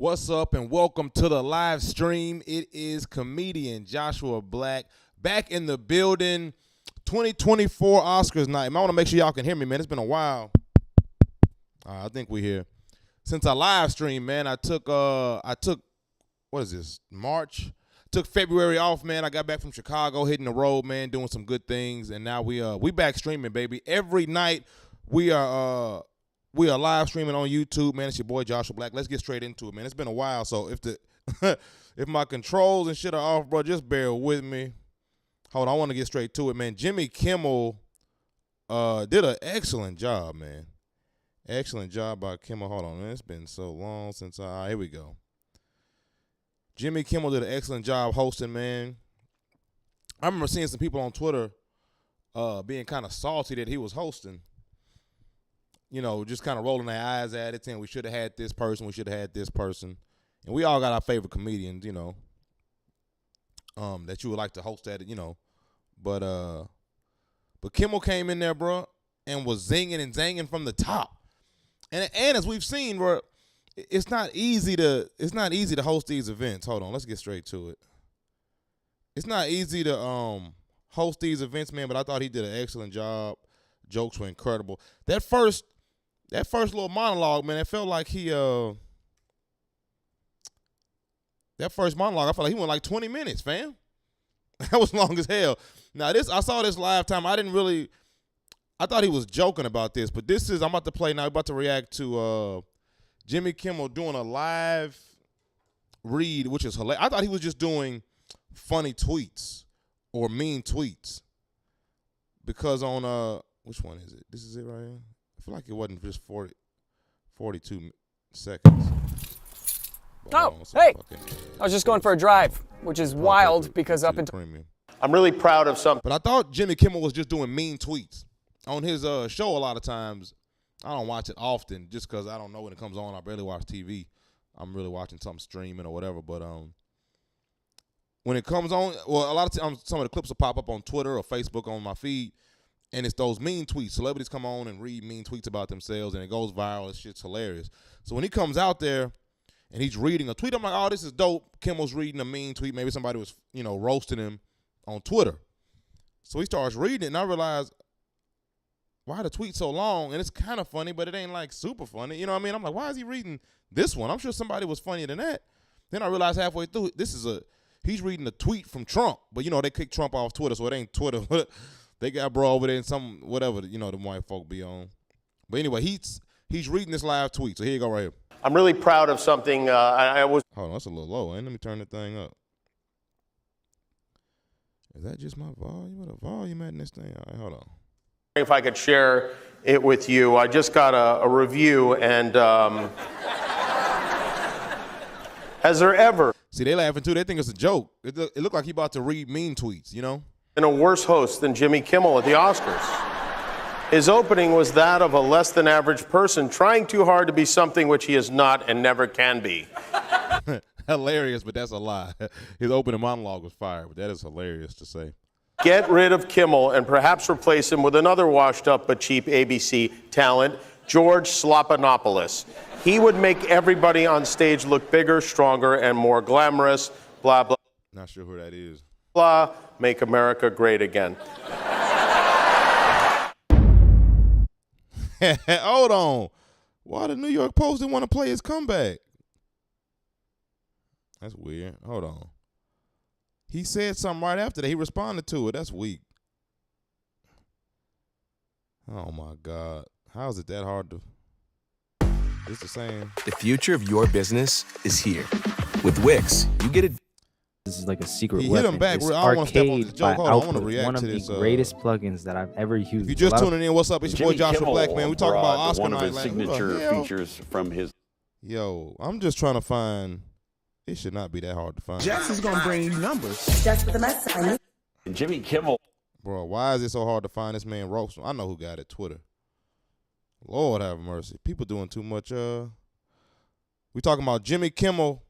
What's up and welcome to the live stream. It is comedian Joshua Black back in the building. 2024 Oscars night. I want to make sure y'all can hear me, man. It's been a while. All right, I think we're here. Since I live stream, man, I took what is this? March. Took February off, man. I got back from Chicago, hitting the road, man, doing some good things, and now we back streaming, baby. Every night we are live streaming on YouTube, man. It's your boy Joshua Black. Let's get straight into it, man. It's been a while, so if my controls and shit are off, bro, just bear with me. Hold on, I want to get straight to it, man. Jimmy Kimmel did an excellent job, man. Excellent job by Kimmel. Hold on, man. It's been so long since here we go. Jimmy Kimmel did an excellent job hosting, man. I remember seeing some people on Twitter being kind of salty that he was hosting. You know, just kind of rolling their eyes at it, saying we should have had this person, we should have had this person. And we all got our favorite comedians, you know, that you would like to host at it, you know. But Kimmel came in there, bro, and was zinging and zanging from the top. And as we've seen, bro, it's not easy to host these events. Hold on, let's get straight to it. It's not easy to host these events, man, but I thought he did an excellent job. Jokes were incredible. That first little monologue, man, it felt like that first monologue, I felt like he went like 20 minutes, fam. That was long as hell. Now, I saw this live time. I thought he was joking about this, but I'm about to play now. I'm about to react to Jimmy Kimmel doing a live read, which is hilarious. I thought he was just doing funny tweets or mean tweets because on, which one is it? This is it right here? I feel like it wasn't just 42 seconds. Oh, hey, I was just going for a drive, which is wild because up until premium. I'm really proud of something. But I thought Jimmy Kimmel was just doing mean tweets. On his show, a lot of times, I don't watch it often just because I don't know when it comes on. I barely watch TV. I'm really watching something streaming or whatever. But when it comes on, well, a lot of times some of the clips will pop up on Twitter or Facebook on my feed, and it's those mean tweets. Celebrities come on and read mean tweets about themselves, and it goes viral. This shit's hilarious. So when he comes out there and he's reading a tweet, I'm like, oh, this is dope. Kimmel's reading a mean tweet. Maybe somebody was, you know, roasting him on Twitter. So he starts reading it, and I realize, why the tweet so long? And it's kind of funny, but it ain't like super funny. You know what I mean? I'm like, why is he reading this one? I'm sure somebody was funnier than that. Then I realized halfway through, he's reading a tweet from Trump. But, you know, they kicked Trump off Twitter, so it ain't Twitter. They got bro over there in some, whatever, you know, the white folk be on. But anyway, he's reading this live tweet. So here you go right here. I'm really proud of something. Hold on, that's a little low, ain't? Let me turn the thing up. Is that just my volume? What a volume at in this thing? All right, hold on. If I could share it with you, I just got a review, and has there ever See, they laughing too. They think it's a joke. It looked like he about to read mean tweets, you know? been a worse host than Jimmy Kimmel at the Oscars? His opening was that of a less than average person trying too hard to be something which he is not and never can be. Hilarious, but that's a lie. His opening monologue was fire, but that is hilarious to say. Get rid of Kimmel and perhaps replace him with another washed up but cheap ABC talent, George Slopanopoulos. He would make everybody on stage look bigger, stronger, and more glamorous, blah, blah. Not sure who that is. Blah, make America great again. Hold on. Why the New York Post didn't want to play his comeback? That's weird. Hold on. He said something right after that. He responded to it. That's weak. Oh, my God. How is it that hard to... It's the same. The future of your business is here. With Wix, you get it. This is like a secret He weapon. hit him back. This I don't want to step on this Arcade joke. by Hold on. I want to Output, react one to of this. the greatest plugins that I've ever used. If you're just tuning in, what's up? It's your boy Jimmy Joshua Kimmel Black, man. We talking about brought Oscar one of night. his Like, signature who the hell? features from his. Yo, I'm just trying to find. It should not be that hard to find. Jackson's gonna bring you numbers. That's what the message. Jimmy Kimmel. Bro, why is it so hard to find this man roast? I know who got it. Twitter. Lord have mercy. People doing too much. We talking about Jimmy Kimmel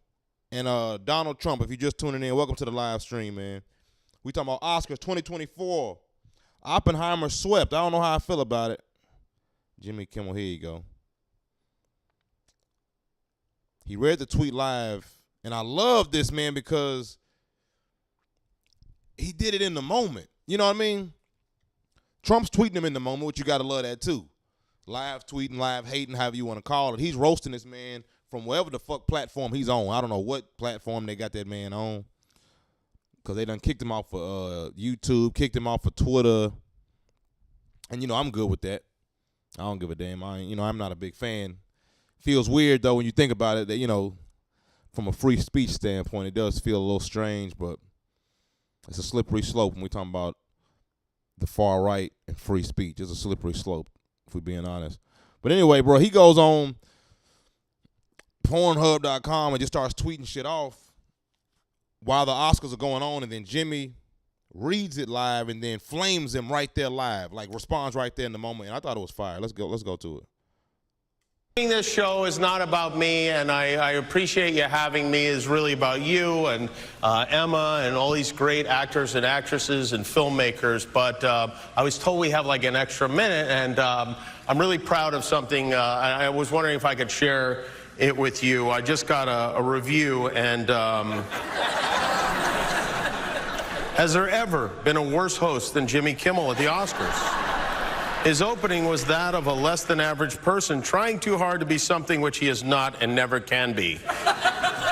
and Donald Trump. If you're just tuning in, welcome to the live stream, man. We talking about Oscars 2024. Oppenheimer swept. I don't know how I feel about it. Jimmy Kimmel, here you go. He read the tweet live, and I love this, man, because he did it in the moment. You know what I mean? Trump's tweeting him in the moment, which you got to love that too. Live tweeting, live hating, however you want to call it. He's roasting this man from wherever the fuck platform he's on. I don't know what platform they got that man on, because they done kicked him off of YouTube, kicked him off of Twitter. And, you know, I'm good with that. I don't give a damn. I'm not a big fan. Feels weird, though, when you think about it, that, you know, from a free speech standpoint, it does feel a little strange, but it's a slippery slope when we're talking about the far right and free speech. It's a slippery slope, if we're being honest. But anyway, bro, he goes on Pornhub.com and just starts tweeting shit off while the Oscars are going on, and then Jimmy reads it live and then flames him right there live, like responds right there in the moment. And I thought it was fire. Let's go to it. This show is not about me, and I appreciate you having me. It's really about you and Emma and all these great actors and actresses and filmmakers. But I was told we have like an extra minute, and I'm really proud of something. I was wondering if I could share it with you. I just got a review, and has there ever been a worse host than Jimmy Kimmel at the Oscars? His opening was that of a less than average person trying too hard to be something which he is not and never can be.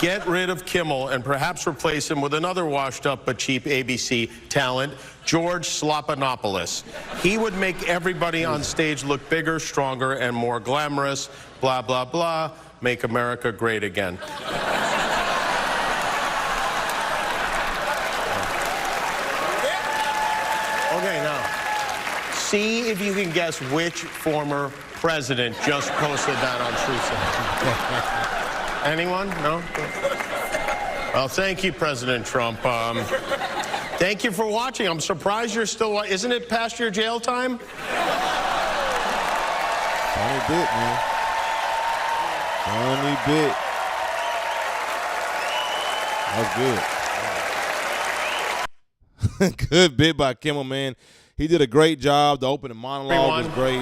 Get rid of Kimmel and perhaps replace him with another washed up but cheap ABC talent, George Slopinopoulos. He would make everybody on stage look bigger, stronger, and more glamorous. Blah, blah, blah. Make America great again. Okay, now, see if you can guess which former president just posted that on Truth. Anyone? No? Well, thank you, President Trump. Thank you for watching. I'm surprised you're still. Isn't it past your jail time? Funny bit, man. Funny bit. That's good. Good bit by Kimmel, man. He did a great job. The opening monologue was great.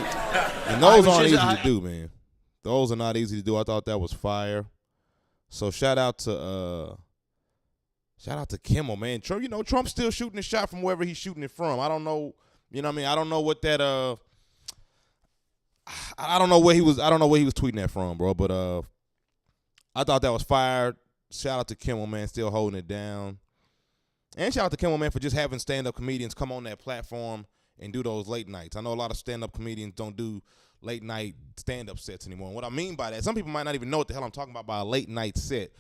And those aren't easy to do, man. Those are not easy to do. I thought that was fire. So shout out to Kimmel, man. Trump, you know, Trump's still shooting a shot from wherever he's shooting it from. I don't know, you know what I mean? I don't know what that I don't know where he was tweeting that from, bro, but I thought that was fire. Shout out to Kimmel, man, still holding it down. And shout out to Kimmel, man, for just having stand-up comedians come on that platform and do those late nights. I know a lot of stand-up comedians don't do late-night stand-up sets anymore. And what I mean by that, some people might not even know what the hell I'm talking about by a late-night set.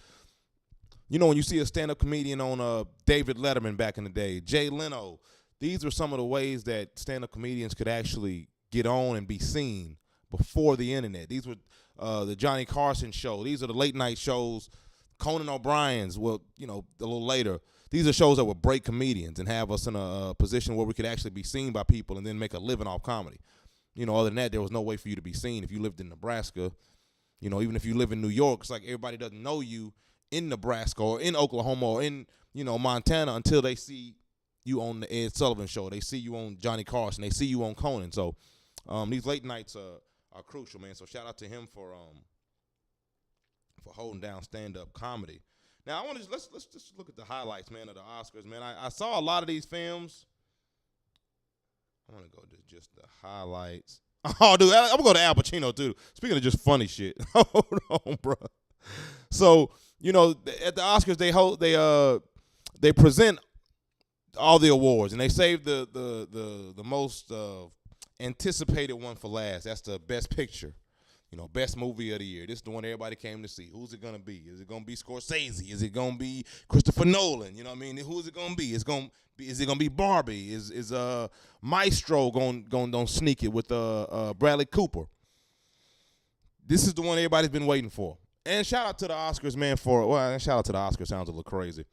You know, when you see a stand-up comedian on David Letterman back in the day, Jay Leno, these were some of the ways that stand-up comedians could actually get on and be seen before the internet. These were the Johnny Carson show. These are the late-night shows. Conan O'Brien's, well, you know, a little later. These are shows that would break comedians and have us in a position where we could actually be seen by people and then make a living off comedy. You know, other than that, there was no way for you to be seen if you lived in Nebraska. You know, even if you live in New York, it's like everybody doesn't know you in Nebraska or in Oklahoma or in, you know, Montana until they see you on the Ed Sullivan Show. They see you on Johnny Carson. They see you on Conan. So these late nights are crucial, man. So shout out to him for holding down stand-up comedy. Now, I want to let's just look at the highlights, man, of the Oscars, man. I saw a lot of these films. I want to go to just the highlights. Oh, dude, I'm going to go to Al Pacino, too. Speaking of just funny shit. Hold on, bro. So, you know, at the Oscars, they present all the awards, and they save the most anticipated one for last. That's the Best Picture. You know, best movie of the year. This is the one everybody came to see. Who's it going to be? Is it going to be Scorsese? Is it going to be Christopher Nolan? You know what I mean? Who is it going to be? Is it going to be Barbie? Is Maestro going to sneak it with Bradley Cooper? This is the one everybody's been waiting for. And shout out to the Oscars, man, shout out to the Oscars sounds a little crazy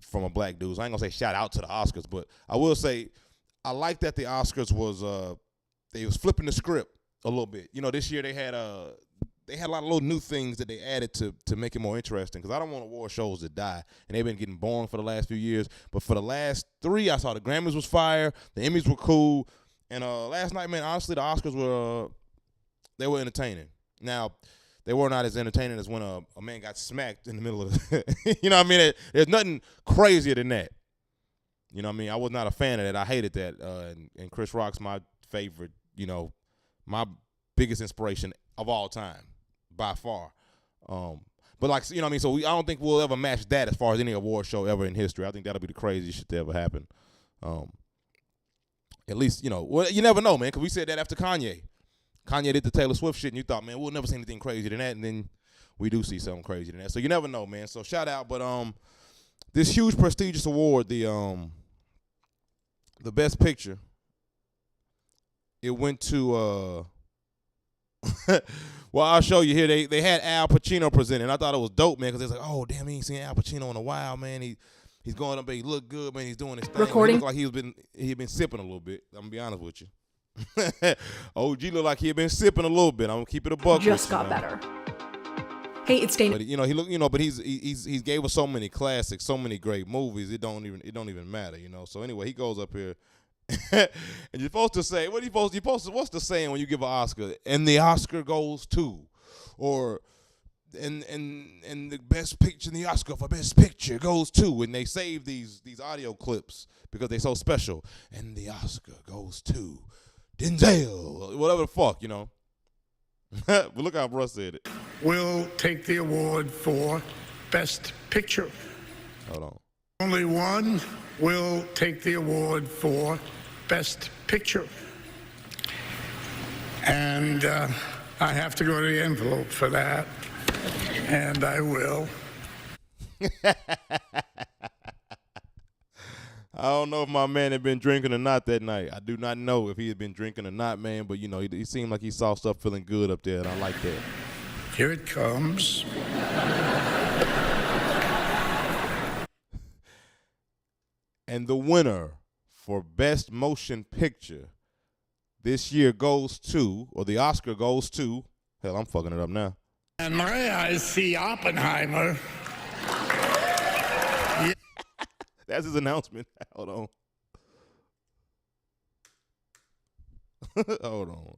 from a black dude. So I ain't going to say shout out to the Oscars, but I will say I like that the Oscars they was flipping the script a little bit. You know, this year they had a lot of little new things that they added to make it more interesting, because I don't want award shows to die, and they've been getting boring for the last few years. But for the last 3, I saw the Grammys was fire, the Emmys were cool, and last night, man, honestly, the Oscars were entertaining. Now, they were not as entertaining as when a man got smacked in the middle of the you know what I mean? There's nothing crazier than that. You know what I mean? I was not a fan of that. I hated that. And Chris Rock's my favorite, you know, my biggest inspiration of all time, by far. But like, you know what I mean? So I don't think we'll ever match that as far as any award show ever in history. I think that'll be the craziest shit that ever happened. At least, you know, well, you never know, man, because we said that after Kanye. Kanye did the Taylor Swift shit, and you thought, man, we'll never see anything crazier than that, and then we do see something crazier than that. So you never know, man. So shout out, but this huge prestigious award, the Best Picture, it went to well, I'll show you here. They had Al Pacino presenting. I thought it was dope, man, because it's like, oh damn, he ain't seen Al Pacino in a while, man. He's going up there. He look good, man. He's doing his thing. Recording. He looked like he'd been sipping a little bit. I'm gonna be honest with you. OG looked like he had been sipping a little bit. I'm gonna keep it a buck. Just got better. Hey, it's Dana. But he look, but he's gave us so many classics, so many great movies. It don't even matter, you know. So anyway, he goes up here, and you're supposed to say what's the saying when you give an Oscar? And the Oscar goes to, or and the best picture, the Oscar for best picture goes to, and they save these audio clips because they're so special. And the Oscar goes to Denzel, whatever the fuck, you know. But look how Russ said it. Will take the award for Best Picture. Hold on. Only one will take the award for Best Picture. And I have to go to the envelope for that. And I will. I don't know if my man had been drinking or not that night. I do not know if he had been drinking or not, man. But, you know, he seemed like he saw stuff feeling good up there, and I like that. Here it comes. And the winner for Best Motion Picture this year goes to, or the Oscar goes to, hell, I'm fucking it up now. And my eyes see Oppenheimer. That's his announcement. Hold on. Hold on.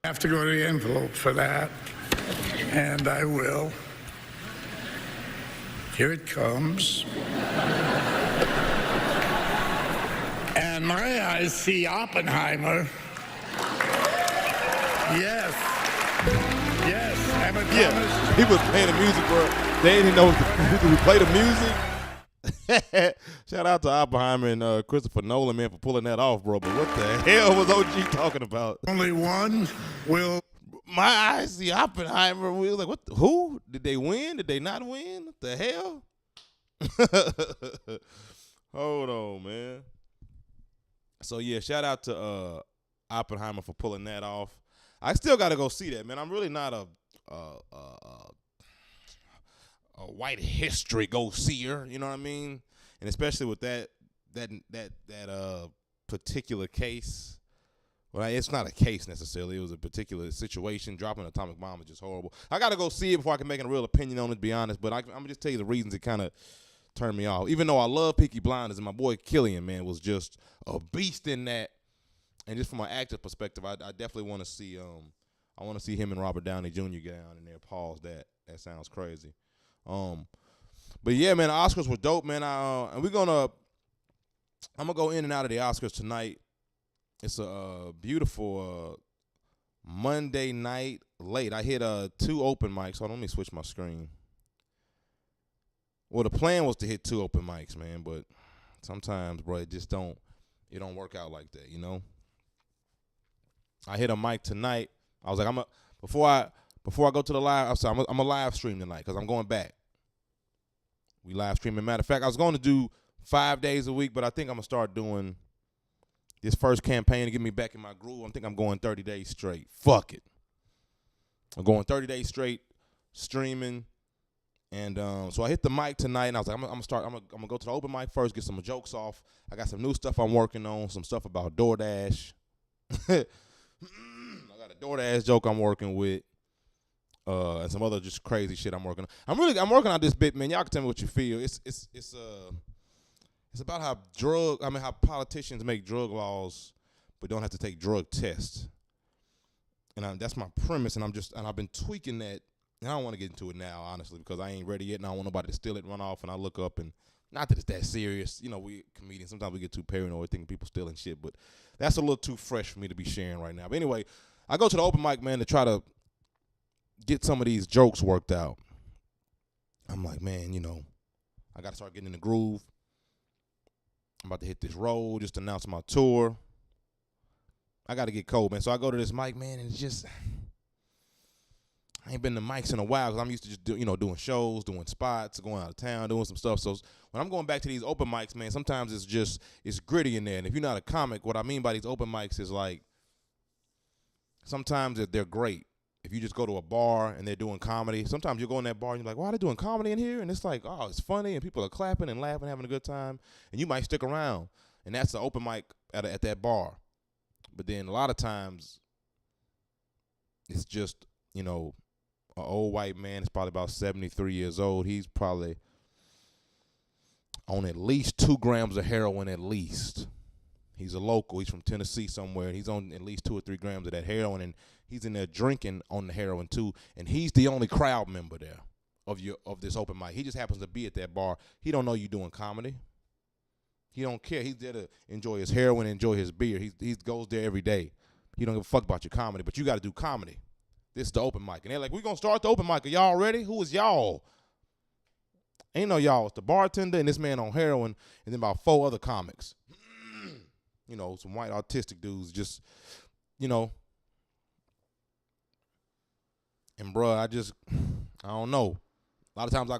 I have to go to the envelope for that. And I will. Here it comes. And my eyes see Oppenheimer. Yes. Yes. Emma Thomas. Yeah, he was playing the music, bro. They didn't know to play the music. Shout out to Oppenheimer and Christopher Nolan, man, for pulling that off, bro. But what the hell was OG talking about? Only one will. My eyes see Oppenheimer. We was like, what? Who? Did they win? Did they not win? What the hell? Hold on, man. So, yeah, shout out to Oppenheimer for pulling that off. I still got to go see that, man. I'm really not a white history go-seer, you know what I mean? And especially with that particular case. Well, it's not a case necessarily. It was a particular situation. Dropping an atomic bomb is just horrible. I got to go see it before I can make a real opinion on it, to be honest. But I'm going to just tell you the reasons it kind of turned me off. Even though I love Peaky Blinders, and my boy Cillian, man, was just a beast in that. And just from an actor perspective, I definitely want to see I want to see him and Robert Downey Jr. get down in there. Pause that. That sounds crazy. But yeah, man, the Oscars were dope, man. And I'm gonna go in and out of the Oscars tonight. It's a beautiful Monday night late. I hit 2 open mics. Hold on, let me switch my screen. Well, the plan was to hit 2 open mics, man, but sometimes, bro, it don't work out like that, you know. I hit a mic tonight. I was like, before I go to the live, I'm a live stream tonight because I'm going back. We live streaming. Matter of fact, I was going to do 5 days a week, but I think I'm going to start doing this first campaign to get me back in my groove. I think I'm going 30 days straight. Fuck it. I'm going 30 days straight streaming. And so I hit the mic tonight, and I was like, I'm going to go to the open mic first, get some jokes off. I got some new stuff I'm working on, some stuff about DoorDash. I got a DoorDash joke I'm working with. And some other just crazy shit I'm working on. I'm working on this bit, man. Y'all can tell me what you feel. It's about how politicians make drug laws but don't have to take drug tests. and that's my premise, and I've been tweaking that. And I don't want to get into it now, honestly, because I ain't ready yet, and I don't want nobody to steal it and run off. And I look up, and not that it's that serious. You know, we comedians, sometimes we get too paranoid thinking people stealing shit, but that's a little too fresh for me to be sharing right now. But anyway, I go to the open mic, man, to try to get some of these jokes worked out. I'm like, man, you know, I got to start getting in the groove. I'm about to hit this road, just announce my tour. I got to get cold, man. So I go to this mic, man, and it's just, I ain't been to mics in a while because I'm used to just doing shows, doing spots, going out of town, doing some stuff. So when I'm going back to these open mics, man, sometimes it's gritty in there. And if you're not a comic, what I mean by these open mics is like, sometimes they're great. If you just go to a bar and they're doing comedy, sometimes you go in that bar and you're like, wow, they're doing comedy in here? And it's like, oh, it's funny, and people are clapping and laughing, having a good time, and you might stick around. And that's the open mic at that bar. But then a lot of times it's just, an old white man is probably about 73 years old. He's probably on at least 2 grams of heroin at least. He's a local. He's from Tennessee somewhere. He's on at least 2 or 3 grams of that heroin, and he's in there drinking on the heroin too. And he's the only crowd member there of this open mic. He just happens to be at that bar. He don't know you doing comedy. He don't care. He's there to enjoy his heroin, enjoy his beer. He goes there every day. He don't give a fuck about your comedy, but you got to do comedy. This is the open mic. And they're like, we're going to start the open mic. Are y'all ready? Who is y'all? Ain't no y'all. It's the bartender and this man on heroin and then about 4 other comics. Some white autistic dudes just, And bruh, I don't know. A lot of times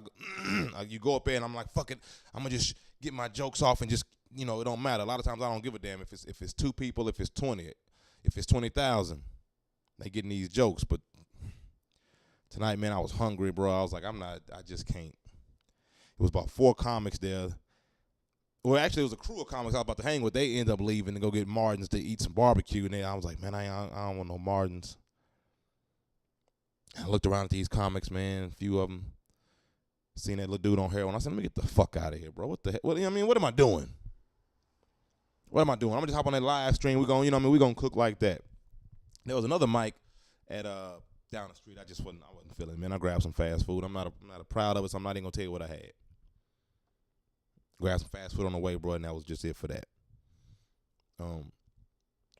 you go up there and I'm like, fuck it. I'm going to just get my jokes off and just, it don't matter. A lot of times I don't give a damn if it's 2 people, if it's 20, if it's 20,000. They getting these jokes. But tonight, man, I was hungry, bro. I was like, I just can't. It was about 4 comics there. Well, actually, it was a crew of comics I was about to hang with. They ended up leaving to go get Martins to eat some barbecue. And then I was like, man, I don't want no Martins. I looked around at these comics, man, a few of them. Seen that little dude on heroin. I said, let me get the fuck out of here, bro. What the heck? What am I doing? What am I doing? I'm going to just hop on that live stream. We're going to cook like that. There was another mic at down the street. I wasn't feeling it, man. I grabbed some fast food. I'm not proud of it, so I'm not even going to tell you what I had. Grabbed some fast food on the way, bro, and that was just it for that. And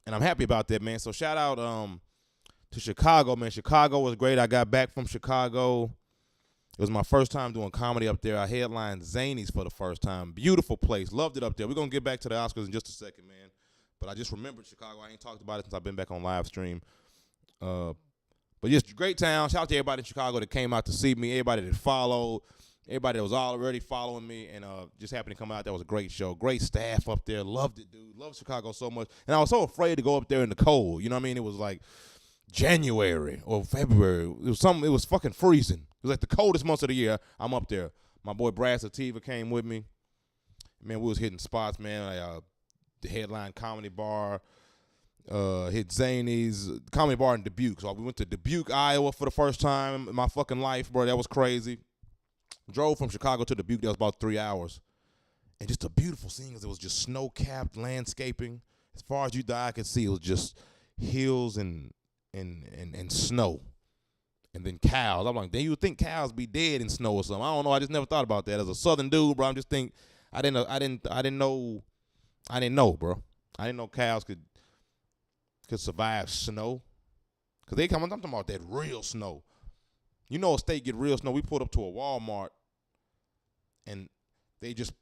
I'm happy about that, man. So shout out to Chicago, man. Chicago was great. I got back from Chicago. It was my first time doing comedy up there. I headlined Zanies for the first time. Beautiful place. Loved it up there. We're going to get back to the Oscars in just a second, man. But I just remembered Chicago. I ain't talked about it since I've been back on live stream. But just great town. Shout out to everybody in Chicago that came out to see me, everybody that followed, everybody that was already following me, and just happened to come out. That was a great show. Great staff up there. Loved it, dude. Loved Chicago so much. And I was so afraid to go up there in the cold. You know what I mean? It was like January or February. It was fucking freezing. It was like the coldest months of the year. I'm up there. My boy Brad Sativa came with me. Man, we was hitting spots, man. The Headline Comedy Bar, hit Zanies, Comedy Bar in Dubuque. So we went to Dubuque, Iowa for the first time in my fucking life, bro. That was crazy. Drove from Chicago to Dubuque. That was about 3 hours. And just a beautiful scene because it was just snow-capped landscaping. As far as the eye could see, it was just hills and snow. And then cows. I'm like, then you would think cows be dead in snow or something. I don't know. I just never thought about that. As a southern dude, bro, I just think I didn't know, bro. I didn't know cows could survive snow. Cause I'm talking about that real snow. You know, a state get real snow. We pulled up to a Walmart, and they just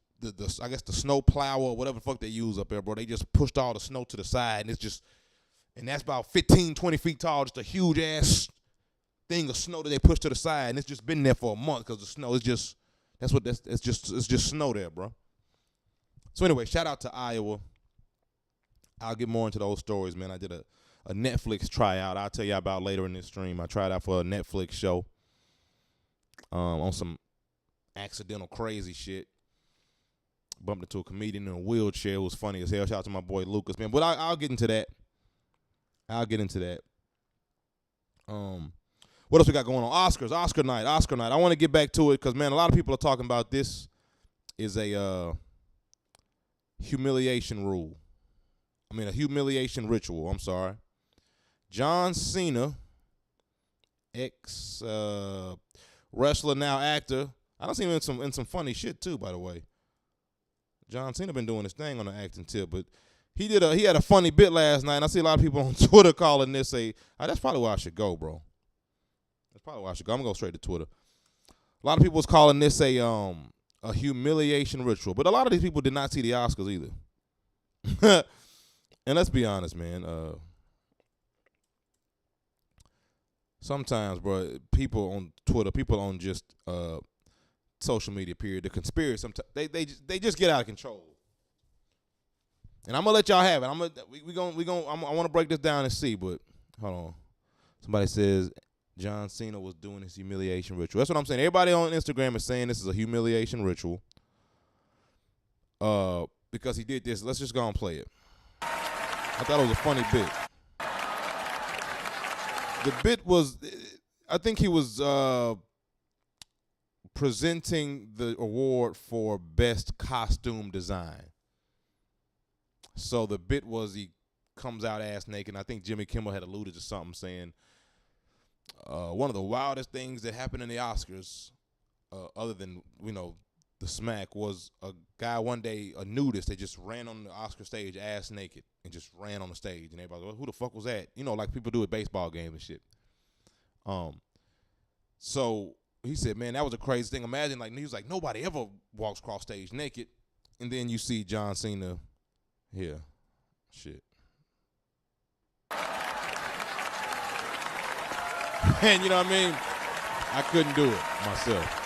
I guess the snow plow or whatever the fuck they use up there, bro. They just pushed all the snow to the side, and that's about 15, 20 feet tall. Just a huge ass thing of snow that they pushed to the side, and it's just been there for a month because the snow is just it's just snow there, bro. So anyway, shout out to Iowa. I'll get more into those stories, man. I did a Netflix tryout. I'll tell you about later in this stream. I tried out for a Netflix show on some accidental crazy shit. Bumped into a comedian in a wheelchair. It was funny as hell. Shout out to my boy Lucas, man. But I'll get into that. What else we got going on? Oscar night. I want to get back to it because, man, a lot of people are talking about this is a humiliation ritual. I'm sorry. John Cena, wrestler now actor. I done seen him in some funny shit too, by the way. John Cena been doing his thing on the acting tip, but he had a funny bit last night, and I see a lot of people on Twitter calling this that's probably where I should go, bro. That's probably where I should go. I'm gonna go straight to Twitter. A lot of people was calling this a humiliation ritual, but a lot of these people did not see the Oscars either. And let's be honest, man. Sometimes, bro, people on Twitter, people on just social media, period, the conspiracy, sometimes they just get out of control. And I'm gonna let y'all have it. I want to break this down and see, but hold on. Somebody says John Cena was doing his humiliation ritual. That's what I'm saying. Everybody on Instagram is saying this is a humiliation ritual. Because he did this. Let's just go and play it. I thought it was a funny bit. The bit was, I think he was presenting the award for best costume design. So the bit was he comes out ass naked. And I think Jimmy Kimmel had alluded to something saying one of the wildest things that happened in the Oscars, other than, the smack, was a guy one day, a nudist, that just ran on the Oscar stage ass naked and just ran on the stage. And everybody was like, who the fuck was that? Like people do at baseball games and shit. So he said, man, that was a crazy thing. Imagine, he was like, nobody ever walks across stage naked. And then you see John Cena here. Shit. And you know what I mean? I couldn't do it myself.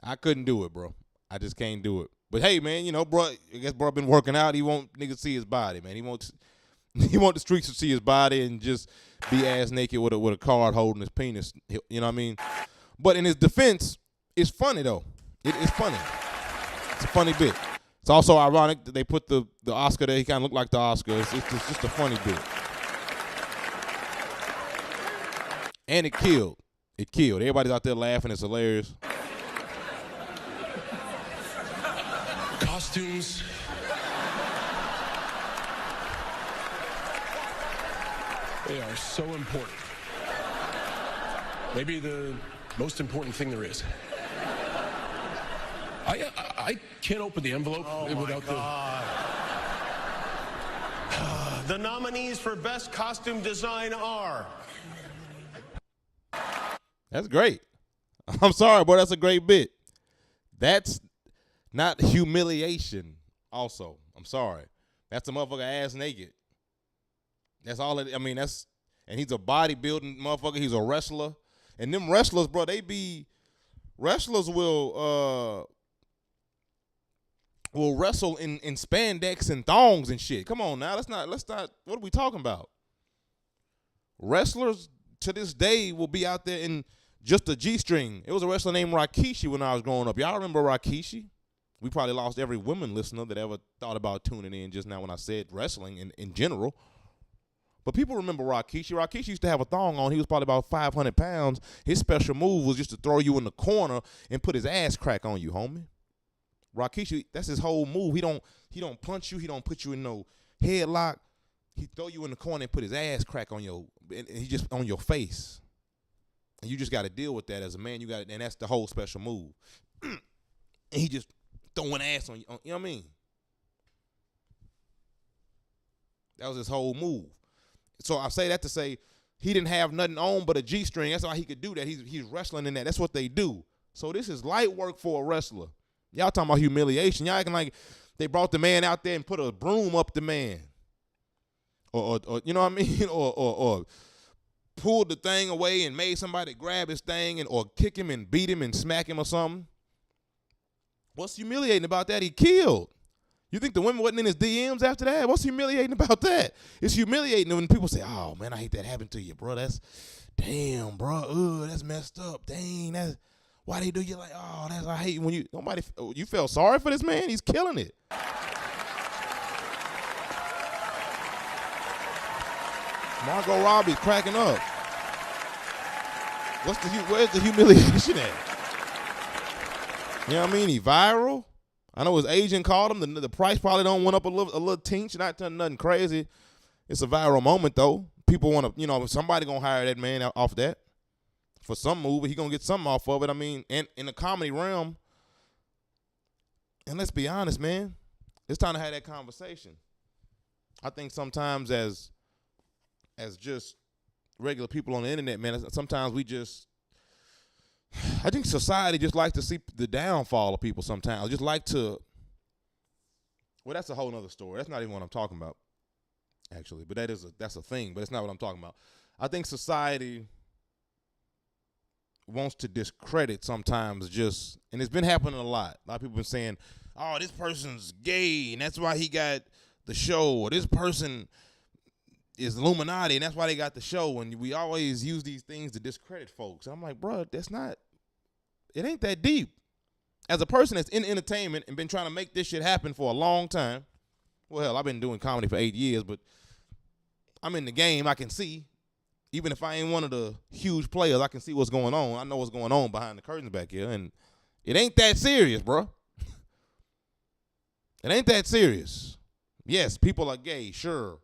I couldn't do it, bro. I just can't do it. But hey, man, bro, I guess bro been working out. He want niggas see his body, man. He want the streets to see his body and just be ass naked with a card holding his penis. You know what I mean? But in his defense, it's funny though. It's funny. It's a funny bit. It's also ironic that they put the Oscar there. He kind of looked like the Oscar. It's just a funny bit. And it killed. It killed. Everybody's out there laughing. It's hilarious. Costumes. They are so important. Maybe the most important thing there is. I can't open the envelope without The nominees for Best Costume Design are... That's great. I'm sorry, boy. That's a great bit. That's not humiliation. Also, I'm sorry. That's a motherfucker ass naked. That's all. And he's a bodybuilding motherfucker. He's a wrestler. And them wrestlers, bro, wrestlers will wrestle in spandex and thongs and shit. Come on now. Let's not. What are we talking about? Wrestlers to this day will be out there in just a G-string. It was a wrestler named Rikishi when I was growing up. Y'all remember Rikishi? We probably lost every woman listener that ever thought about tuning in just now when I said wrestling in general. But people remember Rikishi. Rikishi used to have a thong on. He was probably about 500 pounds. His special move was just to throw you in the corner and put his ass crack on you, homie. Rikishi, that's his whole move. He don't punch you. He don't put you in no headlock. He throw you in the corner and put his ass crack on and he just on your face. And you just got to deal with that as a man. And that's the whole special move. And he just throwing ass on you. You know what I mean? That was his whole move. So I say that to say he didn't have nothing on but a G-string. That's why he could do that. He's wrestling in that. That's what they do. So this is light work for a wrestler. Y'all talking about humiliation. Y'all acting like they brought the man out there and put a broom up the man. Or you know what I mean? Or pulled the thing away and made somebody grab his thing or kick him and beat him and smack him or something. What's humiliating about that? He killed. You think the women wasn't in his DMs after that? What's humiliating about that? It's humiliating when people say, oh, man, I hate that happened to you, bro. Damn, bro. That's messed up. Dang, that's, why they do you like, I hate when you felt sorry for this man? He's killing it. Margot Robbie cracking up. Where's the humiliation at? You know what I mean? He viral. I know his agent called him. The price probably don't went up a little tinch, not nothing crazy. It's a viral moment though. People want to, somebody gonna hire that man off that for some movie. He gonna get something off of it. I mean, and in the comedy realm. And let's be honest, man, it's time to have that conversation. I think sometimes as just regular people on the internet, man, sometimes I think society just likes to see the downfall of people sometimes. Just like to, well, that's a whole nother story. That's not even what I'm talking about, actually. But that's a thing, but it's not what I'm talking about. I think society wants to discredit sometimes and it's been happening a lot. A lot of people been saying, oh, this person's gay, and that's why he got the show, or this person is Illuminati, and that's why they got the show, and we always use these things to discredit folks. I'm like, bro, it ain't that deep. As a person that's in entertainment and been trying to make this shit happen for a long time, well, hell, I've been doing comedy for 8 years, but I'm in the game, I can see. Even if I ain't one of the huge players, I can see what's going on. I know what's going on behind the curtains back here, and it ain't that serious, bro. It ain't that serious. Yes, people are gay, sure.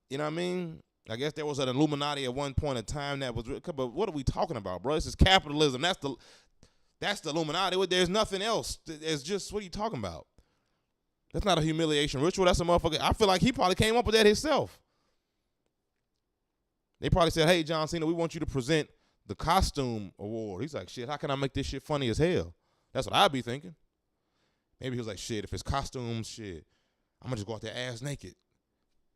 You know what I mean? I guess there was an Illuminati at one point in time that was, but what are we talking about, bro? This is capitalism. That's the Illuminati. There's nothing else. It's just, what are you talking about? That's not a humiliation ritual. That's a motherfucker. I feel like he probably came up with that himself. They probably said, hey, John Cena, we want you to present the costume award. He's like, shit, how can I make this shit funny as hell? That's what I'd be thinking. Maybe he was like, shit, if it's costumes, shit, I'm going to just go out there ass naked.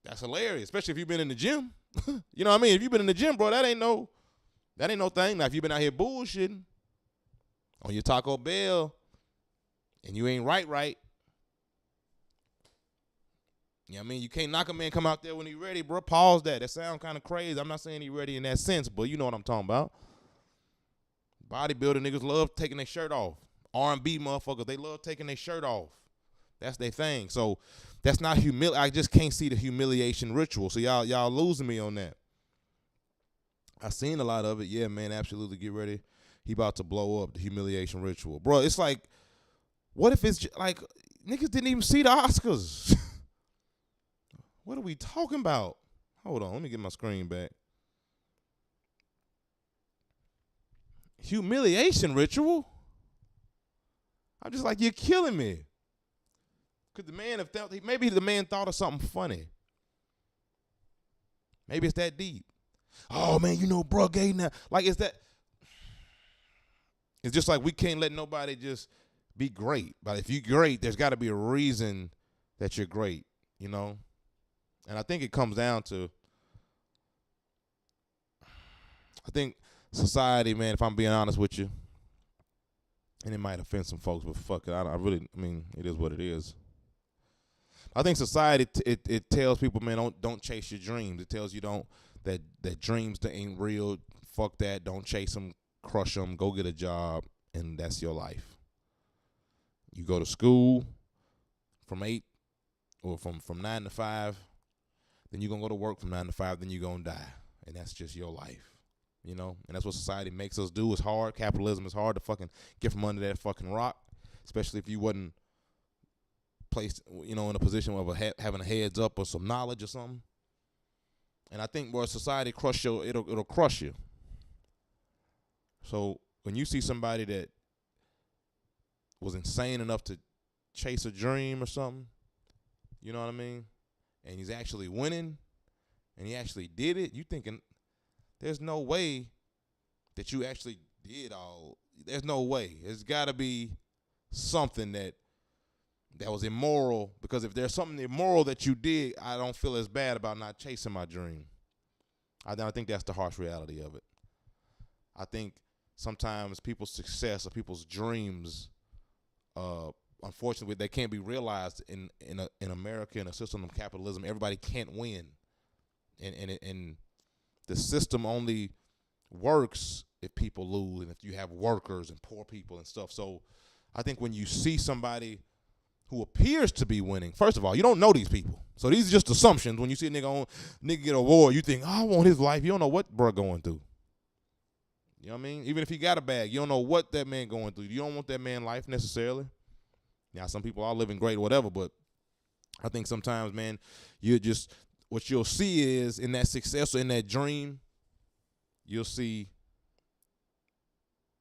That's hilarious, especially if you've been in the gym. You know what I mean? If you've been in the gym, bro, that ain't no thing. Now, if you've been out here bullshitting on your Taco Bell and you ain't right, you know what I mean? You can't knock a man come out there when he ready, bro. Pause that. That sound kind of crazy. I'm not saying he ready in that sense, but you know what I'm talking about. Bodybuilding niggas love taking their shirt off. R&B motherfuckers, they love taking their shirt off. That's their thing. So that's not I just can't see the humiliation ritual. So y'all losing me on that. I seen a lot of it. Yeah, man, absolutely. Get ready. He about to blow up the humiliation ritual. Bro, it's like, what if it's like, niggas didn't even see the Oscars? What are we talking about? Hold on, let me get my screen back. Humiliation ritual? I'm just like, you're killing me. Because maybe the man thought of something funny. Maybe it's that deep. Oh, man, bro, gay now. Like, it's just like we can't let nobody just be great. But if you're great, there's got to be a reason that you're great, And I think it comes down to, I think society, man, if I'm being honest with you, and it might offend some folks, but fuck it. It is what it is. I think society, it tells people, man, don't chase your dreams. It tells you that dreams that ain't real. Fuck that. Don't chase them, crush them, go get a job, and that's your life. You go to school from 8 or from 9 to 5, then you're going to go to work from 9 to 5, then you're going to die, and that's just your life. And that's what society makes us do. It's hard. Capitalism is hard to fucking get from under that fucking rock, especially if you wasn't placed, in a position of having a heads up or some knowledge or something. And I think where society it'll crush you. So when you see somebody that was insane enough to chase a dream or something, you know what I mean? And he's actually winning, and he actually did it, you thinking, there's no way that you actually did all. There's no way. There's got to be something that was immoral, because if there's something immoral that you did, I don't feel as bad about not chasing my dream. I think that's the harsh reality of it. I think sometimes people's success or people's dreams, unfortunately, they can't be realized in America, in a system of capitalism. Everybody can't win, and the system only works if people lose and if you have workers and poor people and stuff. So I think when you see somebody who appears to be winning, first of all, you don't know these people. So these are just assumptions. When you see a nigga get an award, you think, I want his life. You don't know what bro going through. You know what I mean? Even if he got a bag, you don't know what that man going through. You don't want that man life necessarily. Now, some people are living great or whatever, but I think sometimes, man, what you'll see is in that success or in that dream, you'll see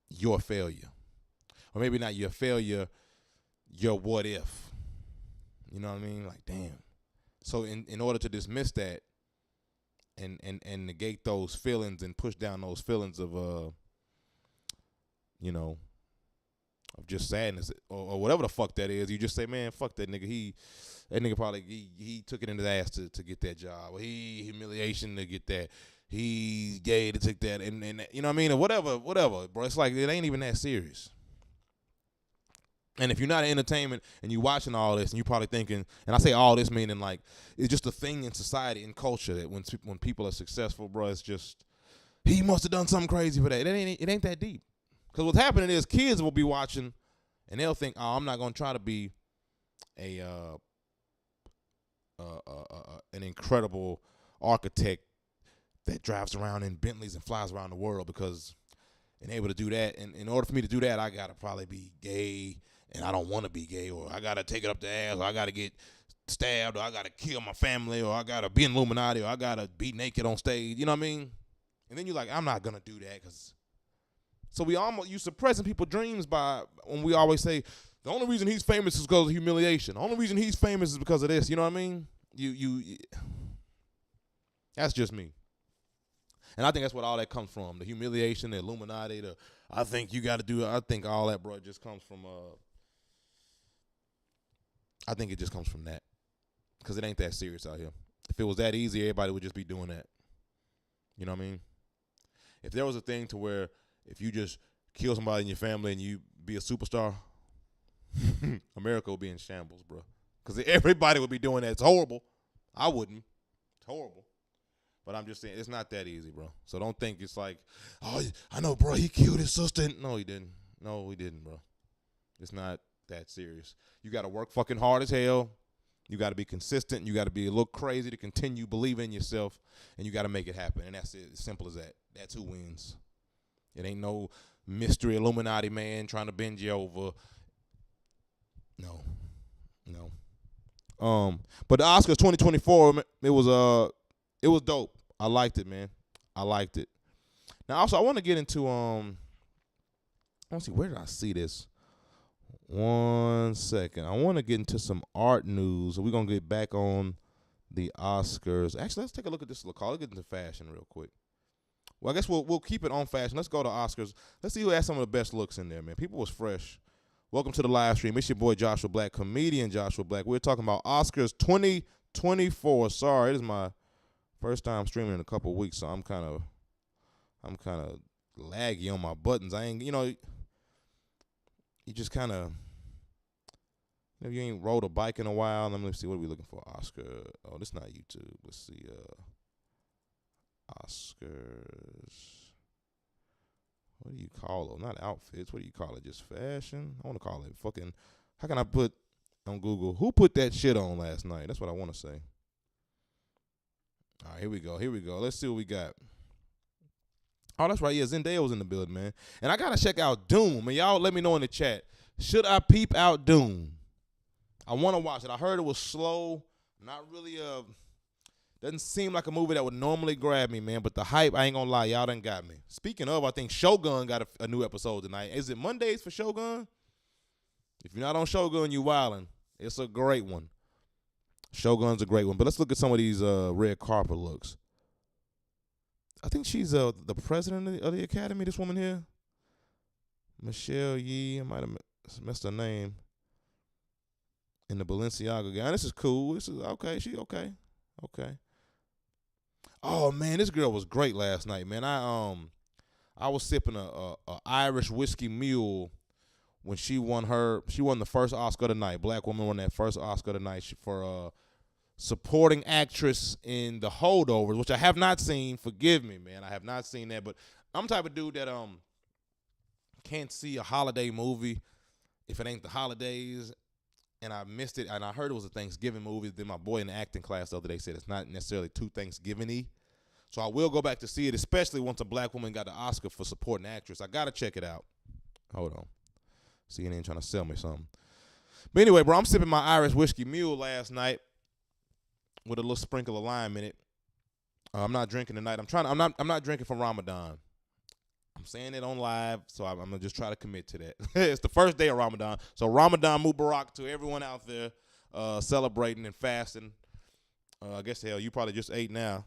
your failure. Or maybe not your failure, your what if. You know what I mean? Like, damn. So in order to dismiss that and negate those feelings and push down those feelings of of just sadness or whatever the fuck that is, you just say, man, fuck that nigga. That nigga probably he took it in his ass to get that job. Or he humiliation to get that. He gay to take that, and you know what I mean, or whatever, bro. It's like it ain't even that serious. And if you're not in entertainment and you watching all this, and you probably thinking, and I say all this meaning like it's just a thing in society and culture that when people are successful, bro, it's just he must have done something crazy for that. It ain't that deep. Because what's happening is kids will be watching, and they'll think, oh, I'm not gonna try to be an incredible architect that drives around in Bentleys and flies around the world, because and able to do that. And in order for me to do that, I gotta probably be gay, and I don't want to be gay, or I gotta take it up the ass, or I gotta get stabbed, or I gotta kill my family, or I gotta be in Illuminati, or I gotta be naked on stage. You know what I mean? And then you're like, I'm not gonna do that, because. So you suppressing people's dreams by when we always say the only reason he's famous is because of humiliation. The only reason he's famous is because of this. You know what I mean? That's just me. And I think that's what all that comes from. The humiliation, the Illuminati, I think you got to do, I think all that, bro, just comes from, I think it just comes from that. Because it ain't that serious out here. If it was that easy, everybody would just be doing that. You know what I mean? If there was a thing to where if you just kill somebody in your family and you be a superstar, America would be in shambles, bro. Because everybody would be doing that. It's horrible. I wouldn't. It's horrible. But I'm just saying, it's not that easy, bro. So don't think it's like, oh, I know, bro, he killed his sister. No, he didn't. No, he didn't, bro. It's not that serious. You got to work fucking hard as hell. You got to be consistent. You got to be a little crazy to continue believing in yourself. And you got to make it happen. And that's it. As simple as that. That's who wins. It ain't no mystery Illuminati man trying to bend you over. No. But the Oscars 2024, it was dope. I liked it, man. I liked it. Now, also, I want to get into let's see, where did I see this? 1 second. I want to get into some art news. We're gonna get back on the Oscars. Actually, let's take a look at this. Let's get into fashion real quick. Well, I guess we'll keep it on fashion. Let's go to Oscars. Let's see who had some of the best looks in there, man. People was fresh. Welcome to the live stream. It's your boy Joshua Black, comedian Joshua Black. We're talking about Oscars 2024. Sorry, it is my first time streaming in a couple of weeks, so I'm kind of laggy on my buttons. I ain't, you just kind of, if you ain't rode a bike in a while. Let me see, what are we looking for? Oscar. Oh, this is not YouTube. Let's see. Oscars. What do you call them? Not outfits. What do you call it? Just fashion? I want to call it fucking. How can I put on Google? Who put that shit on last night? That's what I want to say. All right, here we go. Let's see what we got. Oh, that's right. Yeah, Zendaya was in the building, man. And I got to check out Doom. And y'all let me know in the chat. Should I peep out Doom? I want to watch it. I heard it was slow. Not really doesn't seem like a movie that would normally grab me, man. But the hype, I ain't going to lie, y'all done got me. Speaking of, I think Shogun got a new episode tonight. Is it Mondays for Shogun? If you're not on Shogun, you wildin'. It's a great one. Shogun's a great one. But let's look at some of these red carpet looks. I think she's the president of the Academy, this woman here. Michelle Yee. I might have messed her name. In the Balenciaga guy. This is cool. This is okay. She okay. Okay. Oh man, this girl was great last night, man. I was sipping a Irish whiskey mule when she won the first Oscar tonight. Black woman won that first Oscar tonight for supporting actress in The Holdovers, which I have not seen. Forgive me, man. I have not seen that, but I'm the type of dude that can't see a holiday movie if it ain't the holidays. And I missed it, and I heard it was a Thanksgiving movie. Then my boy in the acting class the other day said it's not necessarily too Thanksgiving-y. So I will go back to see it, especially once a black woman got the Oscar for supporting actress. I got to check it out. Hold on. CNN trying to sell me something. But anyway, bro, I'm sipping my Irish whiskey mule last night, with a little sprinkle of lime in it. I'm not drinking tonight. I'm not drinking for Ramadan. I'm saying it on live, so I'm gonna just try to commit to that. It's the first day of Ramadan, so Ramadan Mubarak to everyone out there celebrating and fasting. I guess hell, you probably just ate now,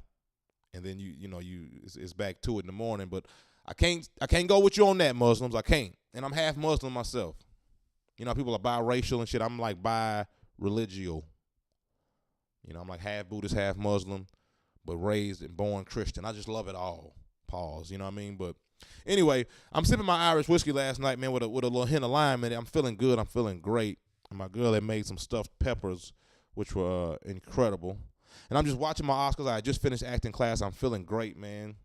and then it's back to it in the morning. But I can't go with you on that, Muslims. I can't, and I'm half Muslim myself. You know, people are biracial and shit. I'm like bi-religio. You know, I'm like half Buddhist, half Muslim, but raised and born Christian. I just love it all. Pause. You know what I mean? But anyway, I'm sipping my Irish whiskey last night, man, with a little hint of lime in it. I'm feeling good. I'm feeling great. And my girl had made some stuffed peppers, which were incredible. And I'm just watching my Oscars. I just finished acting class. I'm feeling great, man.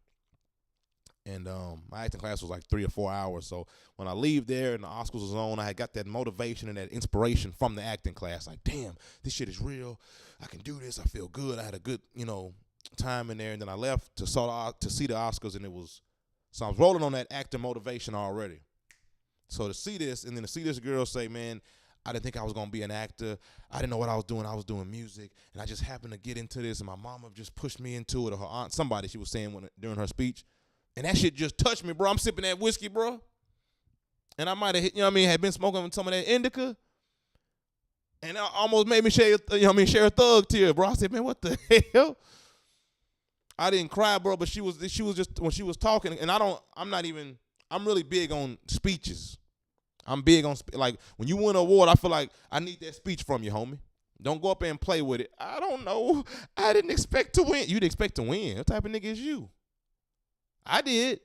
And my acting class was like 3 or 4 hours. So when I leave there and the Oscars was on, I had got that motivation and that inspiration from the acting class. Like, damn, this shit is real. I can do this. I feel good. I had a good, time in there. And then I left to see the Oscars, and so I was rolling on that acting motivation already. So to see this, and then to see this girl say, man, I didn't think I was going to be an actor. I didn't know what I was doing. I was doing music, and I just happened to get into this, and my mama just pushed me into it, or her aunt, somebody she was saying during her speech. And that shit just touched me, bro. I'm sipping that whiskey, bro. And I might have, had been smoking some of that indica. And it almost made me share a thug tear, bro. I said, man, what the hell? I didn't cry, bro, but she was just, when she was talking, and I'm really big on speeches. I'm big on, like, when you win an award, I feel like I need that speech from you, homie. Don't go up there and play with it. I don't know. I didn't expect to win. You'd expect to win. What type of nigga is you? I did.